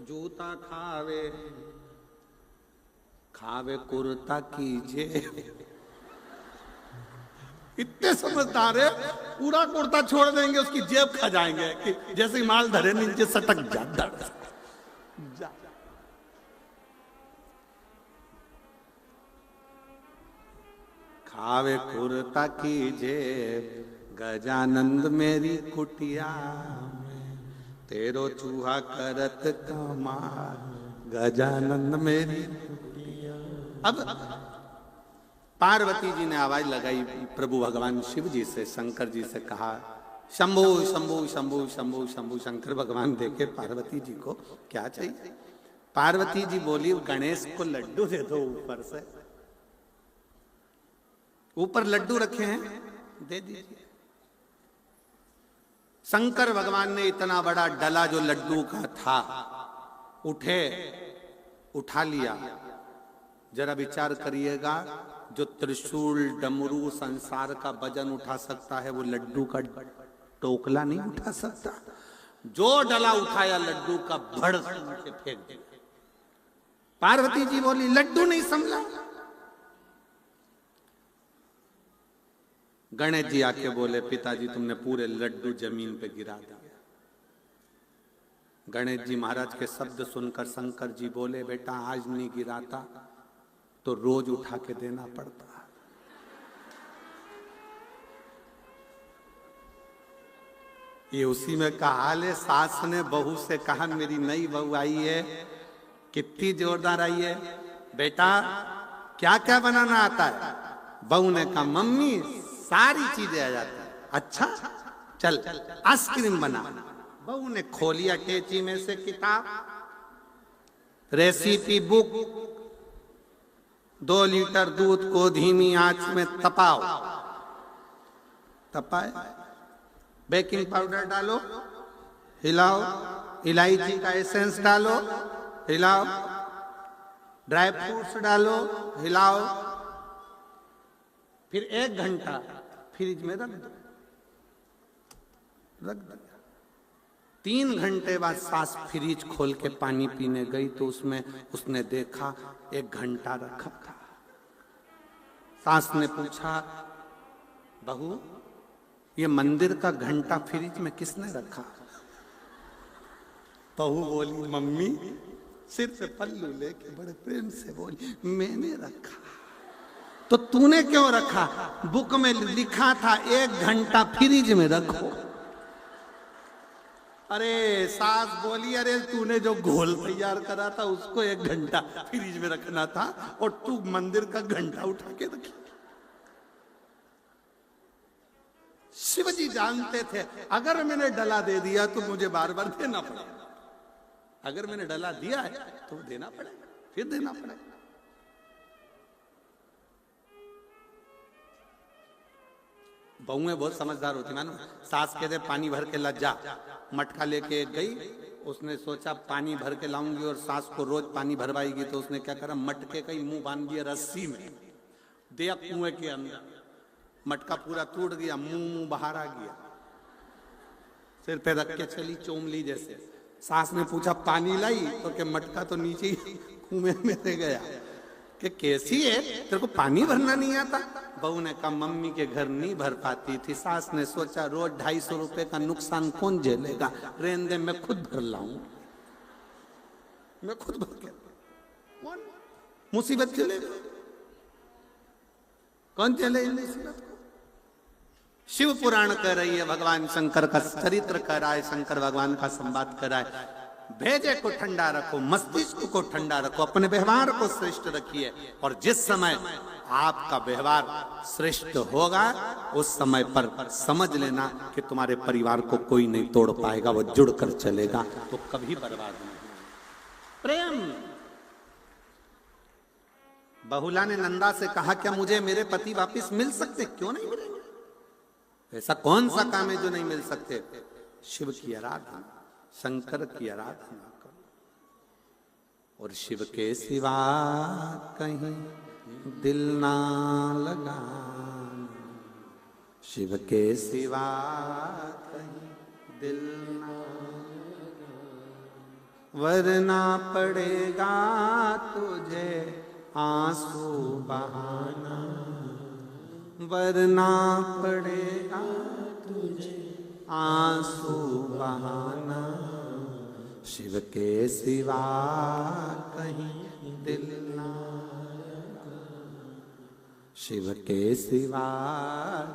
जूता खावे, खावे कुर्ता की जेब। इतने समझदार है, पूरा कुर्ता छोड़ देंगे, उसकी जेब खा जाएंगे कि जैसे माल धरे नीचे सटक जा। खावे कुर्ता की जेब, गजानंद मेरी कुटिया में, तेरो चूहा करत कमाल, गजानंद मेरी कुटिया। अब पार्वती जी ने आवाज लगाई प्रभु भगवान शिव जी से, शंकर जी से कहा शंभु शंभु शंभु शंभु शंभु। शंकर भगवान देखे पार्वती जी को, क्या चाहिए? पार्वती जी बोली गणेश को लड्डू दे दो ऊपर से। ऊपर लड्डू रखे हैं, दे दीजिए। शंकर भगवान ने इतना बड़ा डला जो लड्डू का था उठा लिया। जरा विचार करिएगा, जो त्रिशूल डमरू संसार का वजन उठा सकता है, वो लड्डू का टोकला नहीं उठा सकता। जो डला उठाया लड्डू का भड़ से फेंक दिया। पार्वती जी बोली लड्डू नहीं संभला। गणेश जी आके बोले पिताजी तुमने पूरे लड्डू जमीन पे गिरा दिया। गणेश जी महाराज के शब्द सुनकर शंकर जी बोले बेटा आज नहीं गिराता तो रोज उठा के देना पड़ता। ये उसी में कहा ले, सास ने बहू से कहा मेरी नई बहू आई है, कितनी जोरदार आई है, बेटा क्या क्या बनाना आता है? बहू ने कहा मम्मी सारी चीजें आ जाती है। अच्छा चल आइसक्रीम बना। बहू ने खोलिया टेची में से किताब, रेसिपी बुक। 2 लीटर दूध को धीमी आंच में तपाए, बेकिंग पाउडर डालो, हिलाओ, इलायची का एसेंस डालो, हिलाओ, ड्राई फ्रूट्स डालो, हिलाओ, फिर 1 घंटा फ्रिज में रख दो। 3 घंटे बाद सास फ्रिज खोल के पानी पीने गई तो उसमें उसने देखा 1 घंटा रखा था। सास ने पूछा बहू ये मंदिर का घंटा फ्रिज में किसने रखा? बहू बोली मम्मी सिर पे पल्लू लेके बड़े प्रेम से बोली मैंने रखा। तो तूने क्यों रखा? बुक में लिखा था 1 घंटा फ्रिज में रखो। अरे सास बोली अरे तूने जो घोल तैयार करा था उसको 1 घंटा फ्रिज में रखना था और तू मंदिर का घंटा उठा के रखी। शिवजी जानते थे अगर मैंने डला दे दिया तो मुझे बार बार देना पड़ेगा। अगर मैंने डला दिया है तो देना पड़ेगा, फिर देना पड़ेगा। बहुएं बहुत समझदार होती मानो। सास कहते पानी भर के ला जा, मटका लेके गई। उसने सोचा पानी भर के लाऊंगी और सास को रोज पानी भरवाएगी, तो उसने क्या करा मटके का ही मुंह बांध दिया रस्सी में, दिया कुएं के अंदर। मटका पूरा टूट गया, मुंह बाहर आ गया। सिर पे रख के चली चोमली जैसे। सास ने पूछा पानी लाई, तो के मटका तो नीचे ही कुएं में रह गया। कि कैसी है, तेरे को पानी भरना नहीं आता? बहू ने कहा मम्मी के घर नहीं भर पाती थी। सास ने सोचा रोज 250 रुपए का नुकसान कौन झेलेगा, रहने दे मैं खुद भर लाऊं, मैं खुद भर के। कौन मुसीबत झेलेगा, कौन झेले मुसीबत को? शिव पुराण कह रही है, भगवान शंकर का चरित्र कर रहा है, शंकर भगवान का संवाद कर रहा है। भेजे को ठंडा रखो, मस्तिष्क को ठंडा रखो, अपने व्यवहार को श्रेष्ठ रखिए, और जिस समय आपका व्यवहार श्रेष्ठ होगा उस समय पर समझ लेना कि तुम्हारे परिवार को कोई नहीं तोड़ पाएगा, वो जुड़कर चलेगा, तो कभी बर्बाद नहीं। प्रेम। बहुला ने नंदा से कहा क्या मुझे मेरे पति वापस मिल सकते? क्यों नहीं मिलेंगे? ऐसा कौन सा काम है जो नहीं मिल सकते? शिव की आराधना, शंकर की आराधना करो, और शिव के सिवा कहीं दिल ना लगाना, शिव के सिवा कहीं दिल ना लगाना, वरना पड़ेगा तुझे आंसू बहाना, वरना पड़ेगा तुझे आंसू बहाना, शिव के सिवा कहीं दिल ना, शिव के सिवा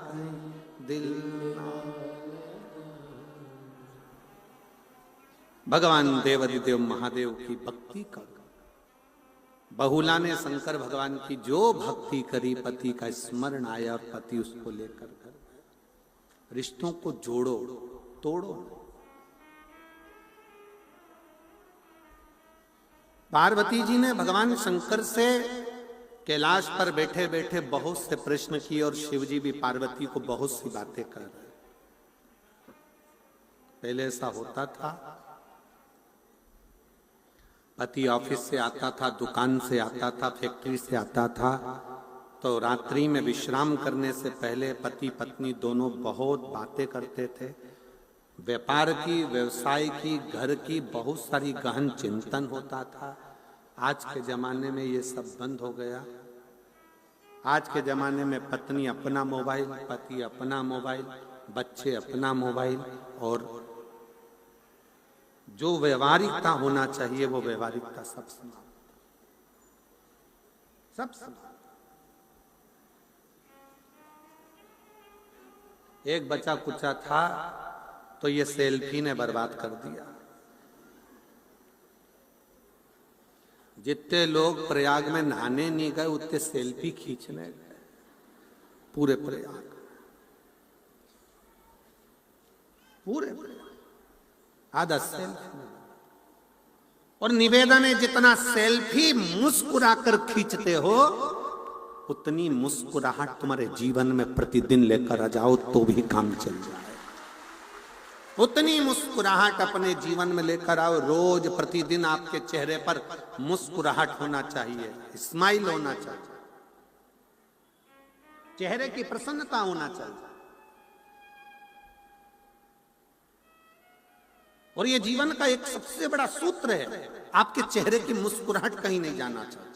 कहीं दिल ना। भगवान देवाधिदेव महादेव की भक्ति कर, बहुला ने शंकर भगवान की जो भक्ति करी, पति का स्मरण आया और पति उसको लेकर घर। रिश्तों को जोड़ो, तोड़ो। पार्वती जी ने भगवान शंकर से कैलाश पर बैठे बैठे बहुत से प्रश्न किए, और शिव जी भी पार्वती को बहुत सी बातें कर रहे। पहले ऐसा होता था, पति ऑफिस से आता था, दुकान से आता था, फैक्ट्री से आता था, तो रात्रि में विश्राम करने से पहले पति पत्नी दोनों बहुत बातें करते थे। व्यापार की, व्यवसाय की, घर की बहुत सारी गहन चिंतन होता था। आज के जमाने में ये सब बंद हो गया। आज के जमाने में पत्नी अपना मोबाइल, पति अपना मोबाइल, बच्चे अपना मोबाइल, और जो व्यवहारिकता होना चाहिए वो व्यवहारिकता सब समाप्त, सब समाप्त। एक बच्चा कुचा था तो ये सेल्फी ने बर्बाद कर दिया। जितने लोग प्रयाग में नहाने नहीं गए उतने सेल्फी खींचने गए पूरे प्रयाग, पूरे प्रयाग आधा सेल्फी। और निवेदन है जितना सेल्फी मुस्कुराकर खींचते हो उतनी मुस्कुराहट तुम्हारे जीवन में प्रतिदिन लेकर आ जाओ तो भी काम चल जाए। उतनी मुस्कुराहट अपने जीवन में लेकर आओ। रोज प्रतिदिन आपके चेहरे पर मुस्कुराहट होना चाहिए, स्माइल होना चाहिए, चेहरे की प्रसन्नता होना चाहिए। और ये जीवन का एक सबसे बड़ा सूत्र है, आपके चेहरे की मुस्कुराहट कहीं नहीं जाना चाहिए।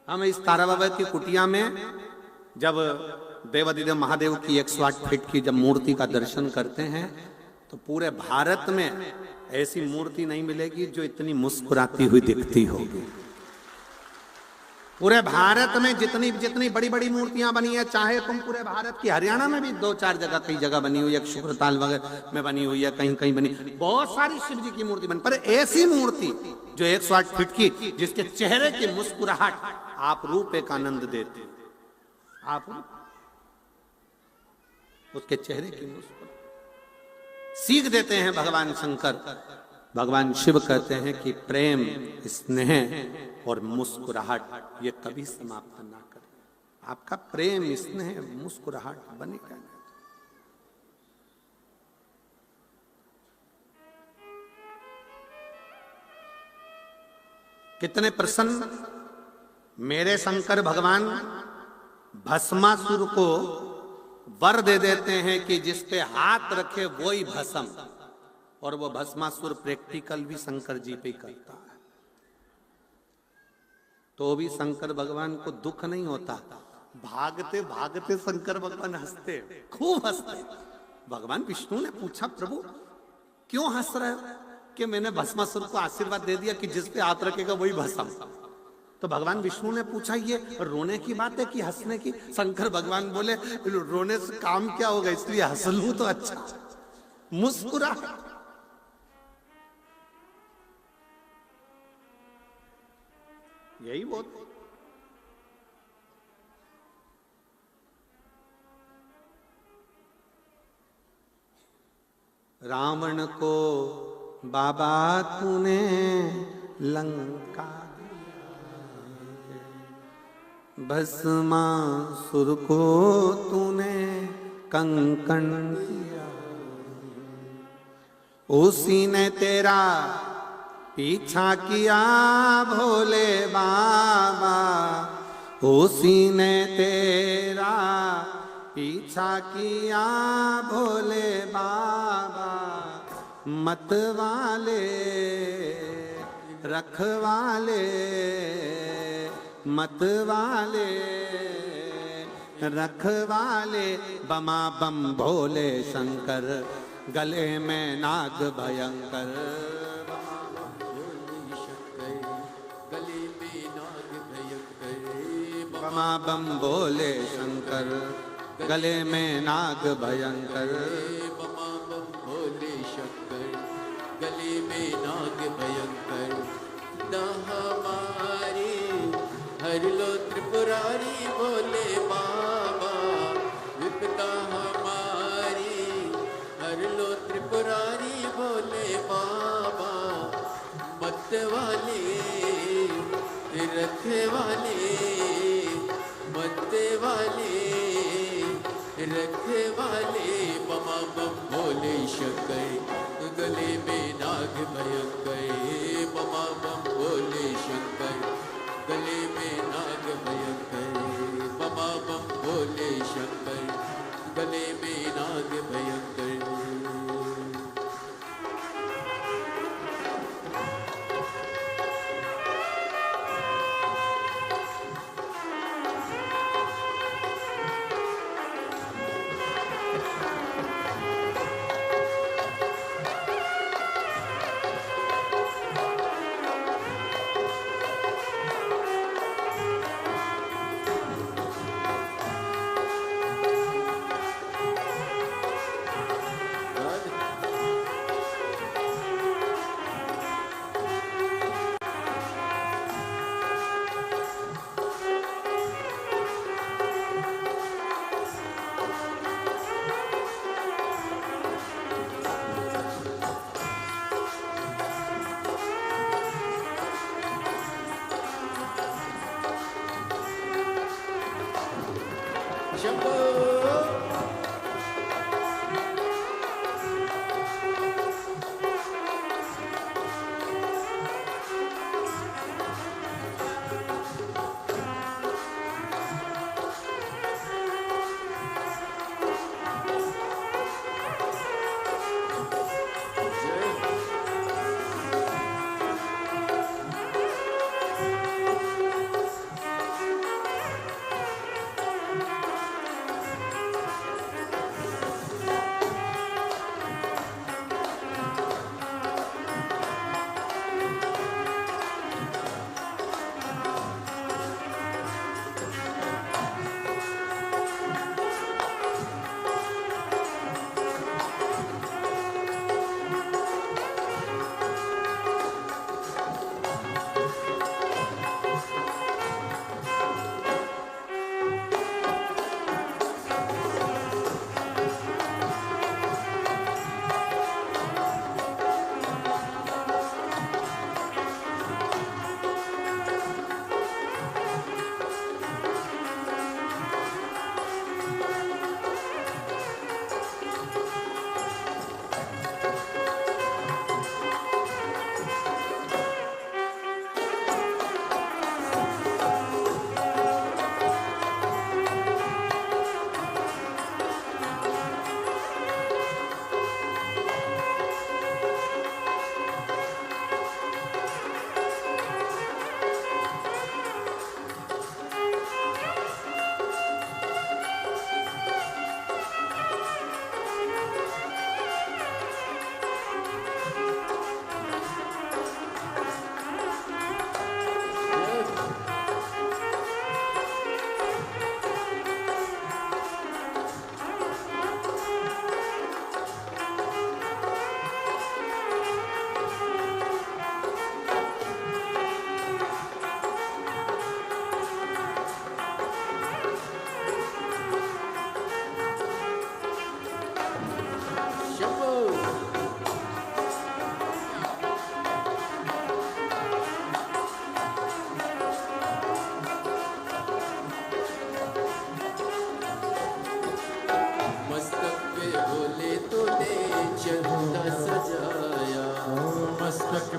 हम इस तारा बाबा की कुटिया में जब देवाधिदेव महादेव की 108 फीट की जब मूर्ति का दर्शन करते हैं तो पूरे भारत में ऐसी मूर्ति नहीं मिलेगी जो इतनी मुस्कुराती हुई दिखती होगी। पूरे भारत में जितनी जितनी बड़ी बड़ी मूर्तियां बनी है, चाहे तुम पूरे भारत की, हरियाणा में भी 2-4 जगह कई जगह बनी हुई है, शुक्रताल वगैरह में बनी हुई है, कहीं कहीं बनी, बहुत सारी शिव जी की मूर्ति बनी, पर ऐसी मूर्ति जो 108 फीट की जिसके चेहरे की मुस्कुराहट आप रूप एक आनंद देते, आप उसके चेहरे की मुस्कुराहट सीख देते हैं भगवान शंकर। भगवान शिव कहते हैं कि प्रेम, स्नेह और मुस्कुराहट ये कभी समाप्त ना करें। आपका प्रेम, स्नेह, मुस्कुराहट बनी रहना। कितने प्रसन्न मेरे शंकर भगवान भस्मासुर को वर दे देते हैं कि जिस पे हाथ रखे वो ही भस्म, और वो भस्मासुर प्रैक्टिकल भी शंकर जी पे करता है। तो भी शंकर भगवान को दुख नहीं होता, भागते भागते शंकर भगवान हंसते, खूब हंसते। भगवान विष्णु ने पूछा, प्रभु क्यों हंस रहे हो? कि मैंने भस्मासुर को आशीर्वाद दे दिया कि जिस पे हाथ रखेगा वही भस्म। तो भगवान विष्णु ने पूछा, ये रोने की बात है कि हंसने की? शंकर भगवान बोले, रोने से काम क्या होगा, इसलिए हंस लूं तो अच्छा। मुस्कुरा। यही बोल। रावण को बाबा तूने लंका, भस्मासुर को तूने कंकण किया, उसी ने तेरा पीछा किया भोले बाबा, उसी ने तेरा पीछा किया भोले बाबा। मत वाले रखवाले, मत वाले रखवाले, बमा बम भोले शंकर, गले में नाग भयंकर। बमा बम भोले शंकर, गले में नाग भयंकर। बमा बम भोले शंकर, गले में नाग भयंकर। न हमारे हर लो त्रिपुरारी भोले बाबा, विपदा हमारी हर लो त्रिपुरारी भोले बाबा। मत वाले रखे वाले, मत वाले रखे वाले, बमा बम भोले शंकर, गले में नाग भयंकर। बमा बम भोले शंकर, गले में नाग भयंकर। बमा बम भोले शंकर, गले में नाग भयंकर।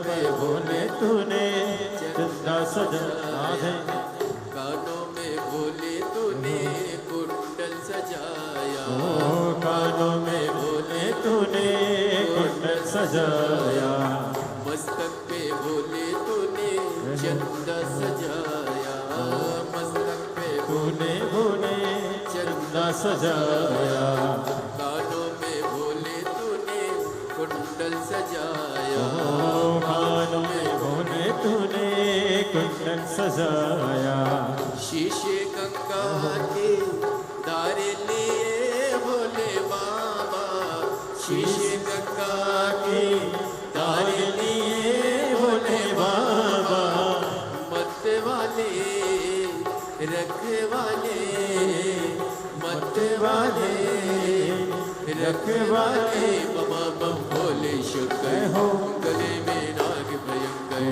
में भोले तूने चंदा सजाया है। कानों में भोले तूने कुंडल सजाया, ओ कानों में भोले तूने कुंडल सजाया। मस्तक पे भोले तूने चंदा सजाया, मस्तक पे तूने भोले चंदा सजाया। कानों में भोले तूने कुंडल सजाया, ओ कानों में भोले तूने कुंडल सजाया। शीशे गंगा के दारे लिए भोले बाबा, शीशे गंगा के दारे लिए भोले बाबा। मत वाले रखवाले, मत वाले रखवाले, बमा बम भोले शंकर हो, गले में नाग भयंकर,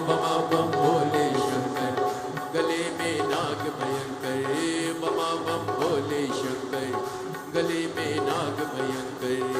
बमा बम भोले शंकर, गले में नाग भयंकर, बमा बम भोले शंकर, गले में नाग भयंकर।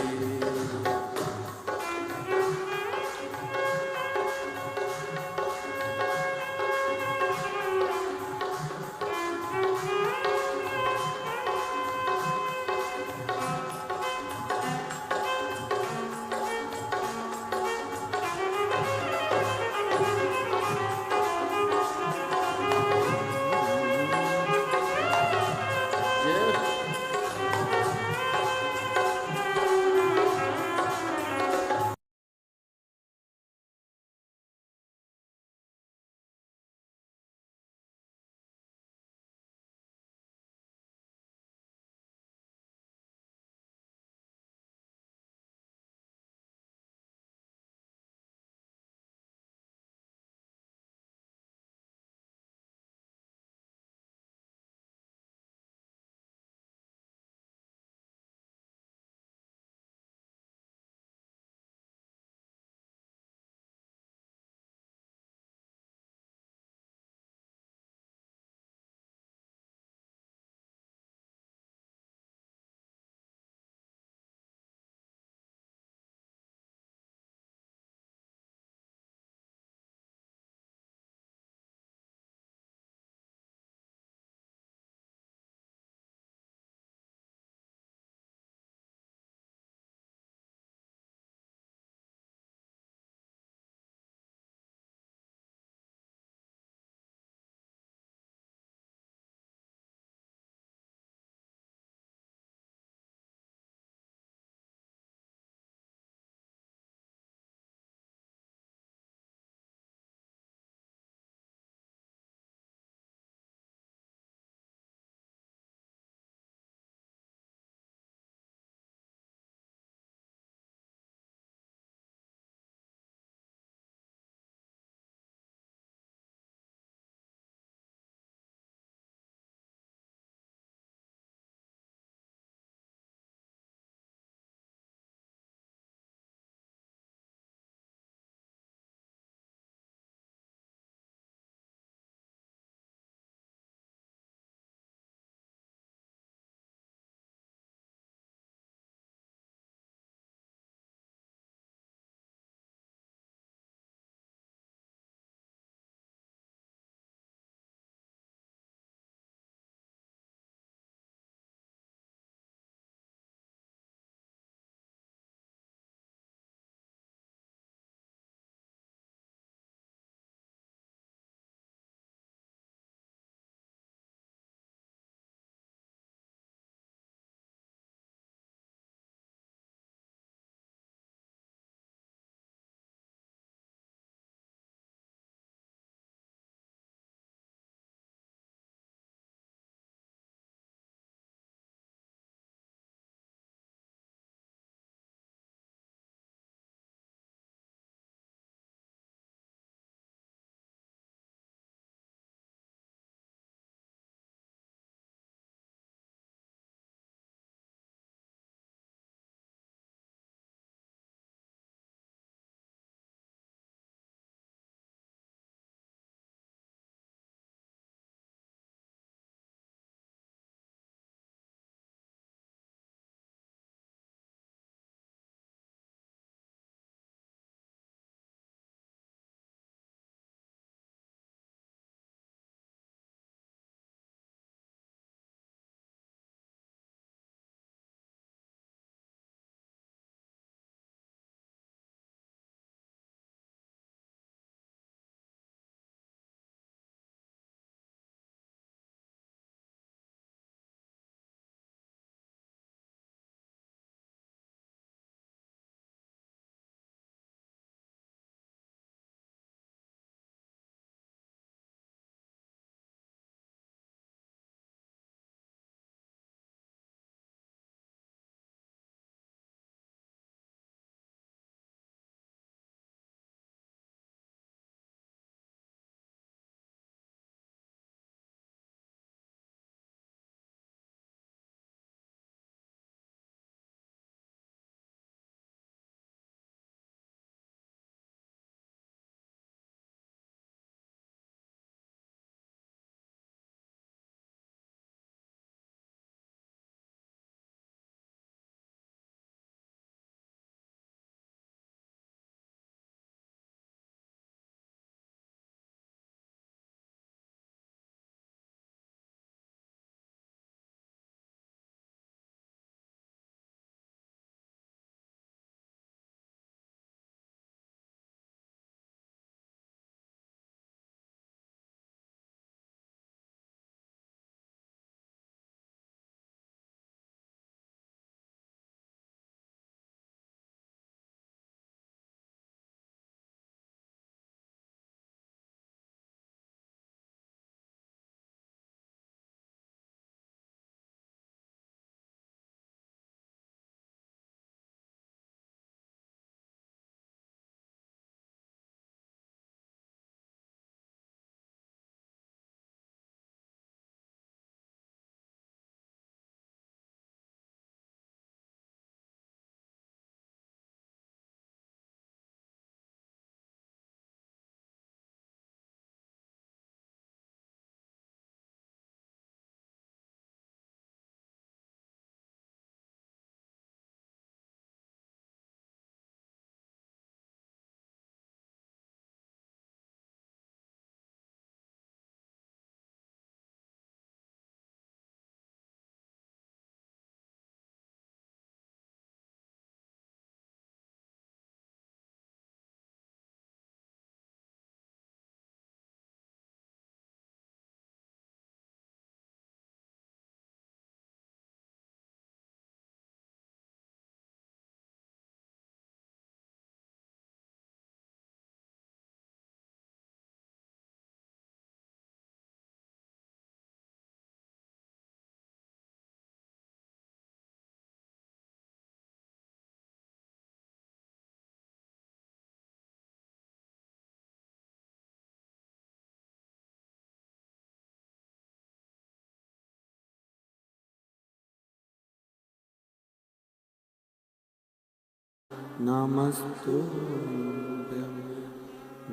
नमस्तुभ्यं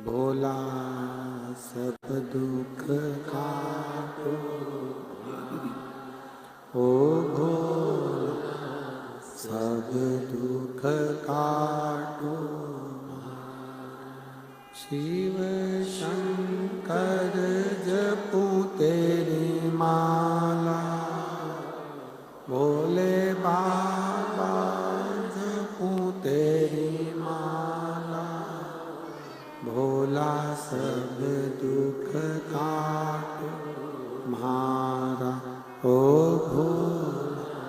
भोला सब दुख काटो ओ भोला सब दुख काटो शिव शंकर जपू तेरी माला भोले बाबा जपू तेरी माला भोला सब दुख काटो म्हारा ओ भोला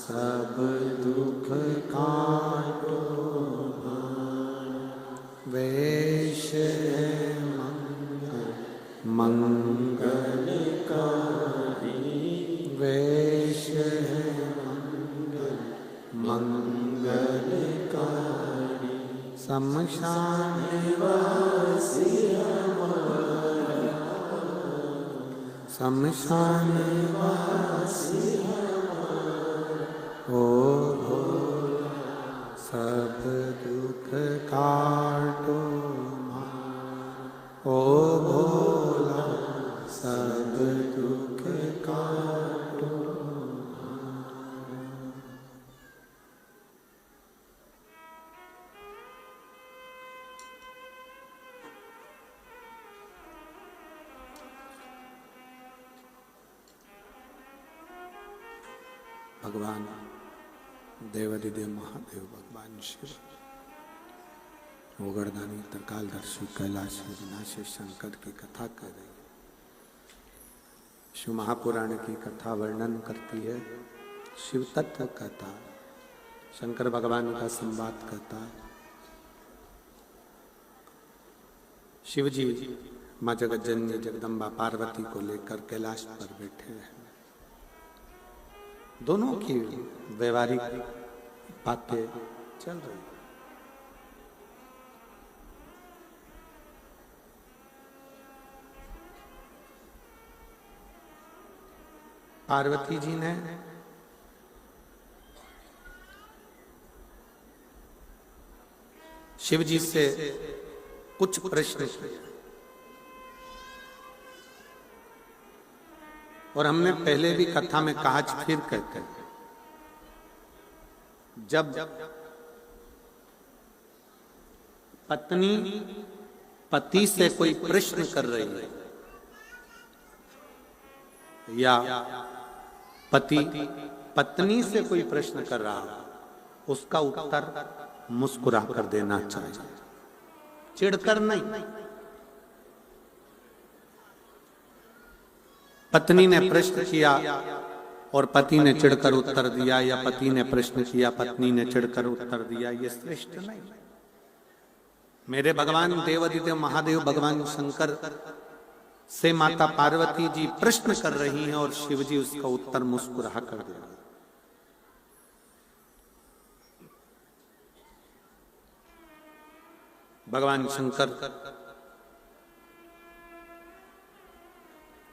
सब दुख काटो वेश है मंगलकारी वेश है मंगलकारी शमशान वासी हमारा शमशान वासी ओ भोला सब दुख काटो ओ भोला सब दुख काटो भगवान देवादिदेव महादेव भगवान शिव ओगरदानी त्रिकालदर्शी कैलाश विनाशी शंकर की कथा कर रही है। शिव महापुराण की कथा वर्णन करती है शिव तत्व कथा शंकर भगवान का संवाद करता है। शिव जी माँ जगज्जननी जगदम्बा पार्वती को लेकर कैलाश पर बैठे हैं। दोनों की व्यवहारिक बातें चल रही। पार्वती जी ने शिव जी से कुछ प्रश्न किए और हमने पहले भी कथा में कहा, फिर कहते हैं, जब पत्नी पति से कोई प्रश्न कर रही है या पति पत्नी से कोई प्रश्न कर रहा है, उसका उत्तर मुस्कुरा कर देना चाहिए, चिढ़कर नहीं। पत्नी ने प्रश्न किया और पति ने चिढ़कर उत्तर दिया, या पति ने प्रश्न किया पत्नी ने चिढ़कर उत्तर दिया, ये श्रेष्ठ नहीं। मेरे भगवान देवादिदेव महादेव भगवान शंकर से माता पार्वती जी प्रश्न कर रही हैं और शिव जी उसका उत्तर मुस्कुरा कर दे रहे हैं। भगवान शंकर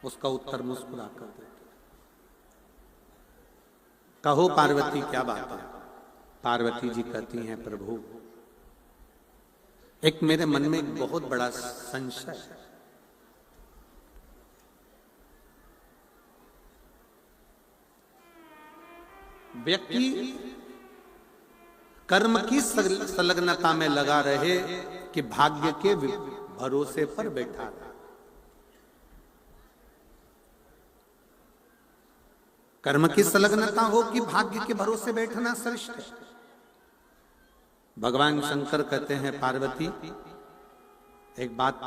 उसका उत्तर मुस्कुरा कर देते। कहो पार्वती क्या बात है। पार्वती जी कहती हैं, प्रभु एक मेरे मन में एक बहुत बड़ा संशय है। व्यक्ति कर्म की संलग्नता में लगा रहे कि भाग्य के भरोसे पर बैठा रहे। कर्म की संलग्नता हो कि भाग्य के भरोसे बैठना श्रेष्ठ है। भगवान शंकर कहते हैं, पार्वती एक बात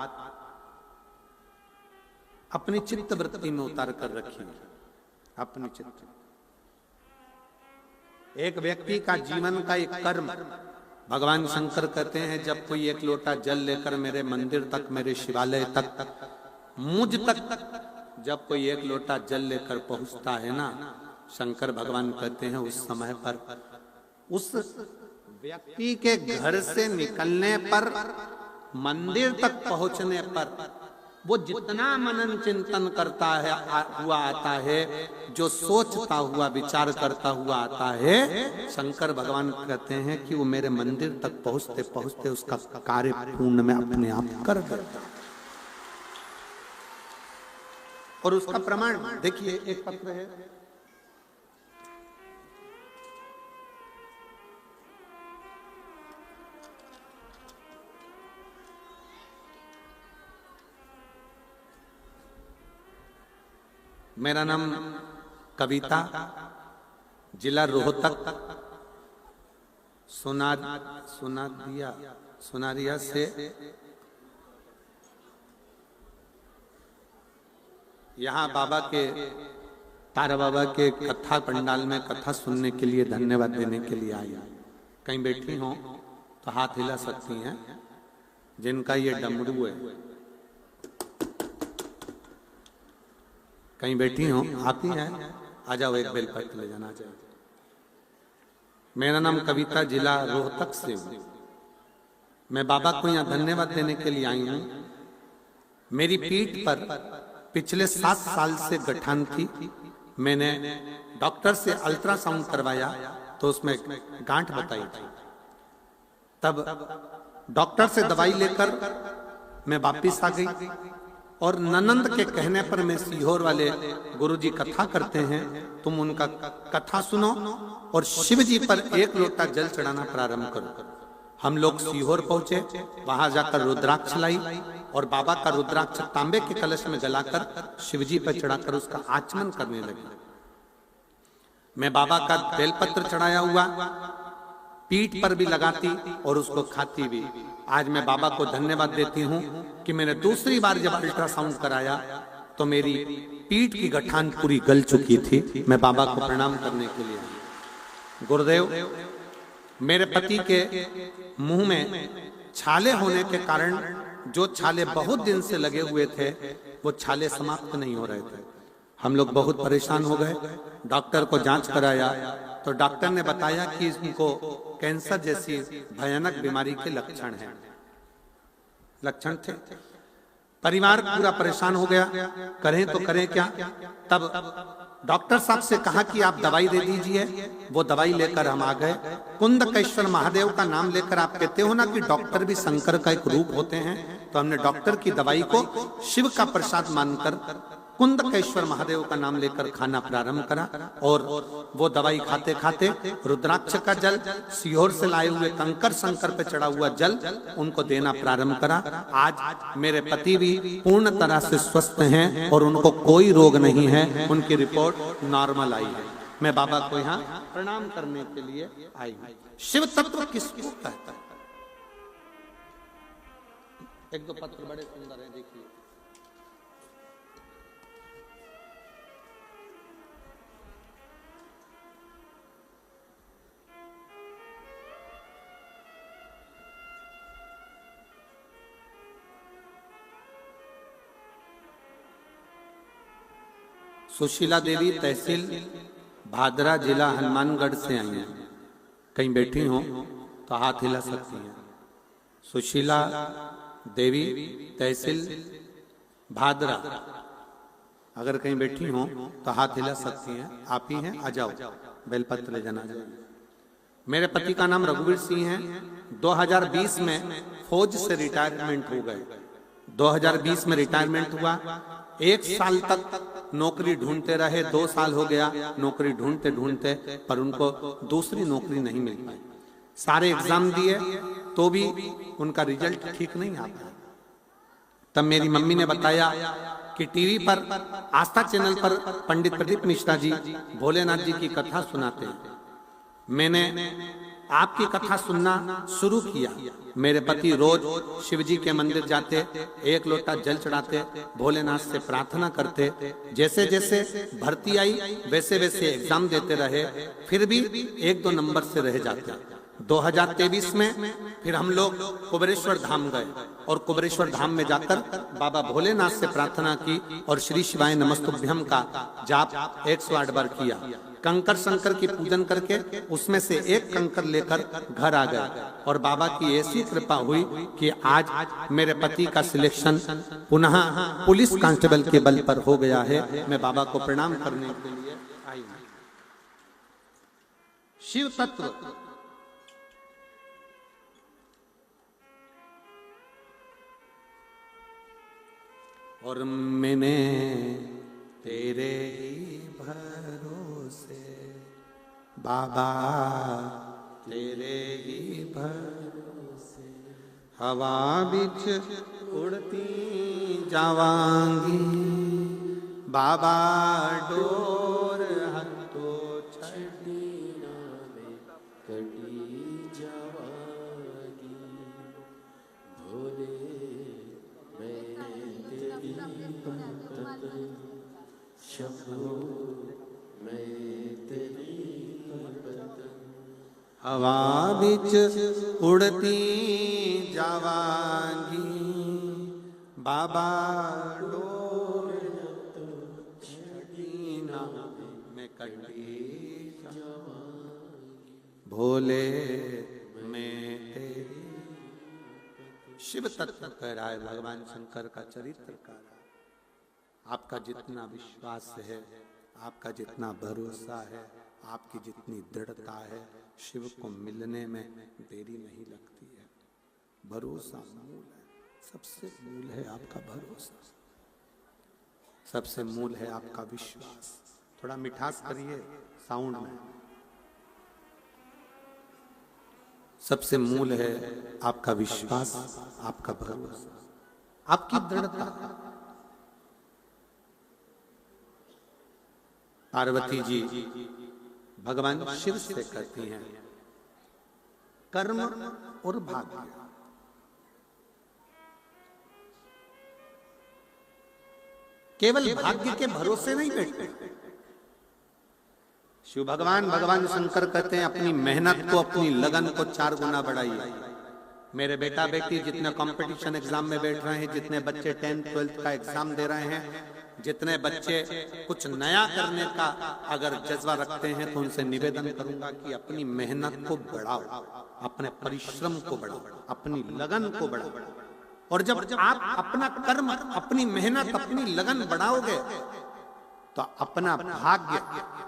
अपनी चित्त वृत्ति में उतार कर रखिए। अपनी चित्त, एक व्यक्ति का जीवन का एक कर्म, भगवान शंकर कहते हैं, जब कोई एक लोटा जल लेकर मेरे मंदिर तक, मेरे शिवालय तक, मुझ तक जब कोई एक लोटा जल लेकर पहुंचता है ना, शंकर भगवान कहते हैं उस समय पर, उस व्यक्ति के घर से निकलने पर, मंदिर तक पहुंचने पर वो जितना मनन चिंतन करता है हुआ आता है, जो सोचता हुआ विचार करता हुआ आता है, शंकर भगवान कहते हैं कि वो मेरे मंदिर तक पहुंचते पहुंचते उसका कार्य पूर्ण में अपने आप कर देता। और उसका प्रमाण देखिए, एक पत्र है, मेरा नाम कविता, जिला रोहतक, सुनारिया से यहाँ बाबा के, तारा बाबा के कथा पंडाल में कथा सुनने के लिए, धन्यवाद देने के लिए आई। कहीं बैठी हो तो हाथ हिला सकती हैं जिनका ये डमरू है। कहीं बैठी हो, आती हैं, आ जाओ, एक बेलपत्र ले जाना चाहिए। मेरा नाम कविता, जिला रोहतक से हूं। मैं बाबा को यहाँ धन्यवाद देने के लिए आई हूं। मेरी पीठ पर पिछले 7 साल से गठान थी। मैंने डॉक्टर से अल्ट्रासाउंड करवाया तो उसमें गांठ बताई थी। तब डॉक्टर से दवाई लेकर मैं वापिस आ गई और ननंद के कहने पर मैं सीहोर वाले गुरुजी कथा करते हैं, तुम उनका कथा सुनो और शिव जी पर 1 लोटा जल चढ़ाना प्रारंभ करो। हम लोग सीहोर पहुंचे, वहां जाकर रुद्राक्ष लाई और बाबा का रुद्राक्ष तांबे के कलश में जलाकर शिव जी पर चढ़ाकर उसका आचमन करने लगे। मैं बाबा का बेलपत्र चढ़ाया हुआ पीठ पर भी लगाती और उसको खाती भी। आज मैं बाबा को धन्यवाद देती हूँ कि मैंने दूसरी बार जब अल्ट्रासाउंड कराया तो मेरी पीठ की गठान पूरी गल चुकी थी। मैं बाबा को प्रणाम करने के लिए आई। गुरुदेव, मेरे पति के मुंह में छाले होने के कारण जो छाले बहुत दिन से लगे हुए थे वो छाले समाप्त नहीं हो रहे थे। हम लोग बहुत परेशान हो गए। डॉक्टर को जांच कराया तो डॉक्टर ने बताया कि इनको कैंसर जैसी भयानक बीमारी के लक्षण थे। परिवार पूरा परेशान हो गया, करें तो करें क्या। तब डॉक्टर साहब से कहा कि आप दवाई दे दीजिए। वो दवाई लेकर हम आ गए। कुंदकेश्वर महादेव का नाम लेकर, आप कहते हो ना कि डॉक्टर भी शंकर का एक रूप होते हैं, तो हमने डॉक्टर की दवाई को शिव का प्रसाद मानकर कुंदकेश्वर महादेव का नाम लेकर खाना प्रारंभ करा। और वो दवाई खाते खाते रुद्राक्ष का जल, सीहोर से लाए हुए कंकर शंकर पे चढ़ा हुआ जल उनको देना प्रारंभ करा। आज मेरे पति भी पूर्ण तरह से स्वस्थ हैं और उनको कोई रोग नहीं है, उनकी रिपोर्ट नॉर्मल आई है। मैं बाबा को यहाँ प्रणाम करने के लिए आई हूँ। शिव तत्व किसको कहता है? एक दो पत्र बड़े सुंदर है, देखिए। सुशीला देवी, तहसील भादरा, जिला हनुमानगढ़ से आई हैं। कहीं बैठी हो तो हाथ हिला सकती हैं। सुशीला देवी, तहसील भादरा, अगर कहीं बैठी हो तो हाथ हिला सकती हैं। आप ही हैं, आ जाओ, बेलपत्र ले जाना। मेरे पति का नाम रघुवीर सिंह है। 2020 में फौज से रिटायरमेंट हो गए। 2020 में रिटायरमेंट हुआ। 1 साल तक नौकरी ढूंढते रहे। 2 साल हो गया नौकरी ढूंढते ढूंढते, पर उनको दूसरी नौकरी नहीं मिल पाई। सारे एग्जाम दिए तो भी उनका रिजल्ट ठीक नहीं आ पाया। तब मेरी मम्मी ने बताया कि टीवी पर आस्था चैनल पर पंडित प्रदीप मिश्रा जी भोलेनाथ जी की कथा सुनाते हैं। मैंने आपकी कथा सुनना शुरू किया। मेरे पति रोज शिव जी के मंदिर जाते, 1 लोटा जल चढ़ाते, भोलेनाथ से प्रार्थना करते। जैसे जैसे भर्ती आई वैसे वैसे एग्जाम देते रहे, फिर भी 1-2 नंबर से रह जाते। 2023 में फिर हम लोग कुबेरेश्वर धाम गए और कुबेरेश्वर धाम में जाकर बाबा भोलेनाथ से प्रार्थना की और श्री शिवाय नमस्तुभ्यम का जाप 108 बार किया। कंकर शंकर की पूजन करके उसमें से एक कंकर लेकर घर आ गए और बाबा की ऐसी कृपा हुई कि आज मेरे पति का सिलेक्शन पुनः पुलिस कांस्टेबल के बल पर हो गया है। मैं बाबा को प्रणाम करने के लिए आई हूं। शिव तत्व और मैंने तेरे ही भरोसे बाबा तेरे ही भरोसे हवा बिच उड़ती जावांगी बाबा डोर हथो छड़ी नावे कटी जावागी भोले मैं तेरी भक्त शंभो मैं तेरी भक्त हवा बिच उड़ती जावांगी बाबा डोर छड़ी नावे में कटी भोले मैं तेरी। शिव तत्व कह रहा है भगवान शंकर का चरित्र का। आपका जितना विश्वास है, आपका जितना भरोसा है, आपकी जितनी दृढ़ता है, शिव को मिलने में देरी नहीं लगती है। भरोसा मूल है, सबसे मूल है आपका भरोसा, सबसे मूल है आपका विश्वास। थोड़ा मिठास करिए साउंड में। सबसे मूल है आपका विश्वास, आपका भरोसा, आपकी दृढ़ता। पार्वती जी भगवान शिव से कहती हैं कर्म और भाग्य। केवल भाग्य के भरोसे नहीं बैठते। शिव भगवान शंकर कहते हैं अपनी मेहनत को, अपनी लगन को 4 गुना बढ़ाइए। मेरे बेटा बेटी जितने कंपटीशन एग्जाम में बैठ रहे हैं, जितने बच्चे 10th 12th का एग्जाम दे रहे हैं, जितने बच्चे कुछ नया करने का अगर जज्बा रखते हैं, तो उनसे निवेदन करूंगा कि अपनी मेहनत को बढ़ाओ, अपने परिश्रम को बढ़ाओ, अपनी लगन को बढ़ाओ। और जब आप अपना कर्म, अपनी मेहनत, अपनी लगन बढ़ाओगे तो अपना भाग्य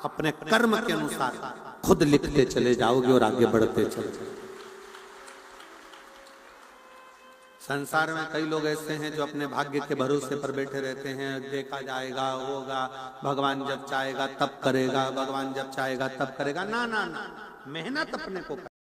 अपने कर्म के अनुसार खुद लिखते चले जाओगे और आगे बढ़ते चले जाओगे। संसार में कई लोग ऐसे हैं जो अपने भाग्य के भरोसे पर बैठे रहते हैं। देखा जाएगा, होगा, भगवान जब चाहेगा तब करेगा, भगवान जब चाहेगा तब करेगा। ना ना ना, मेहनत अपने को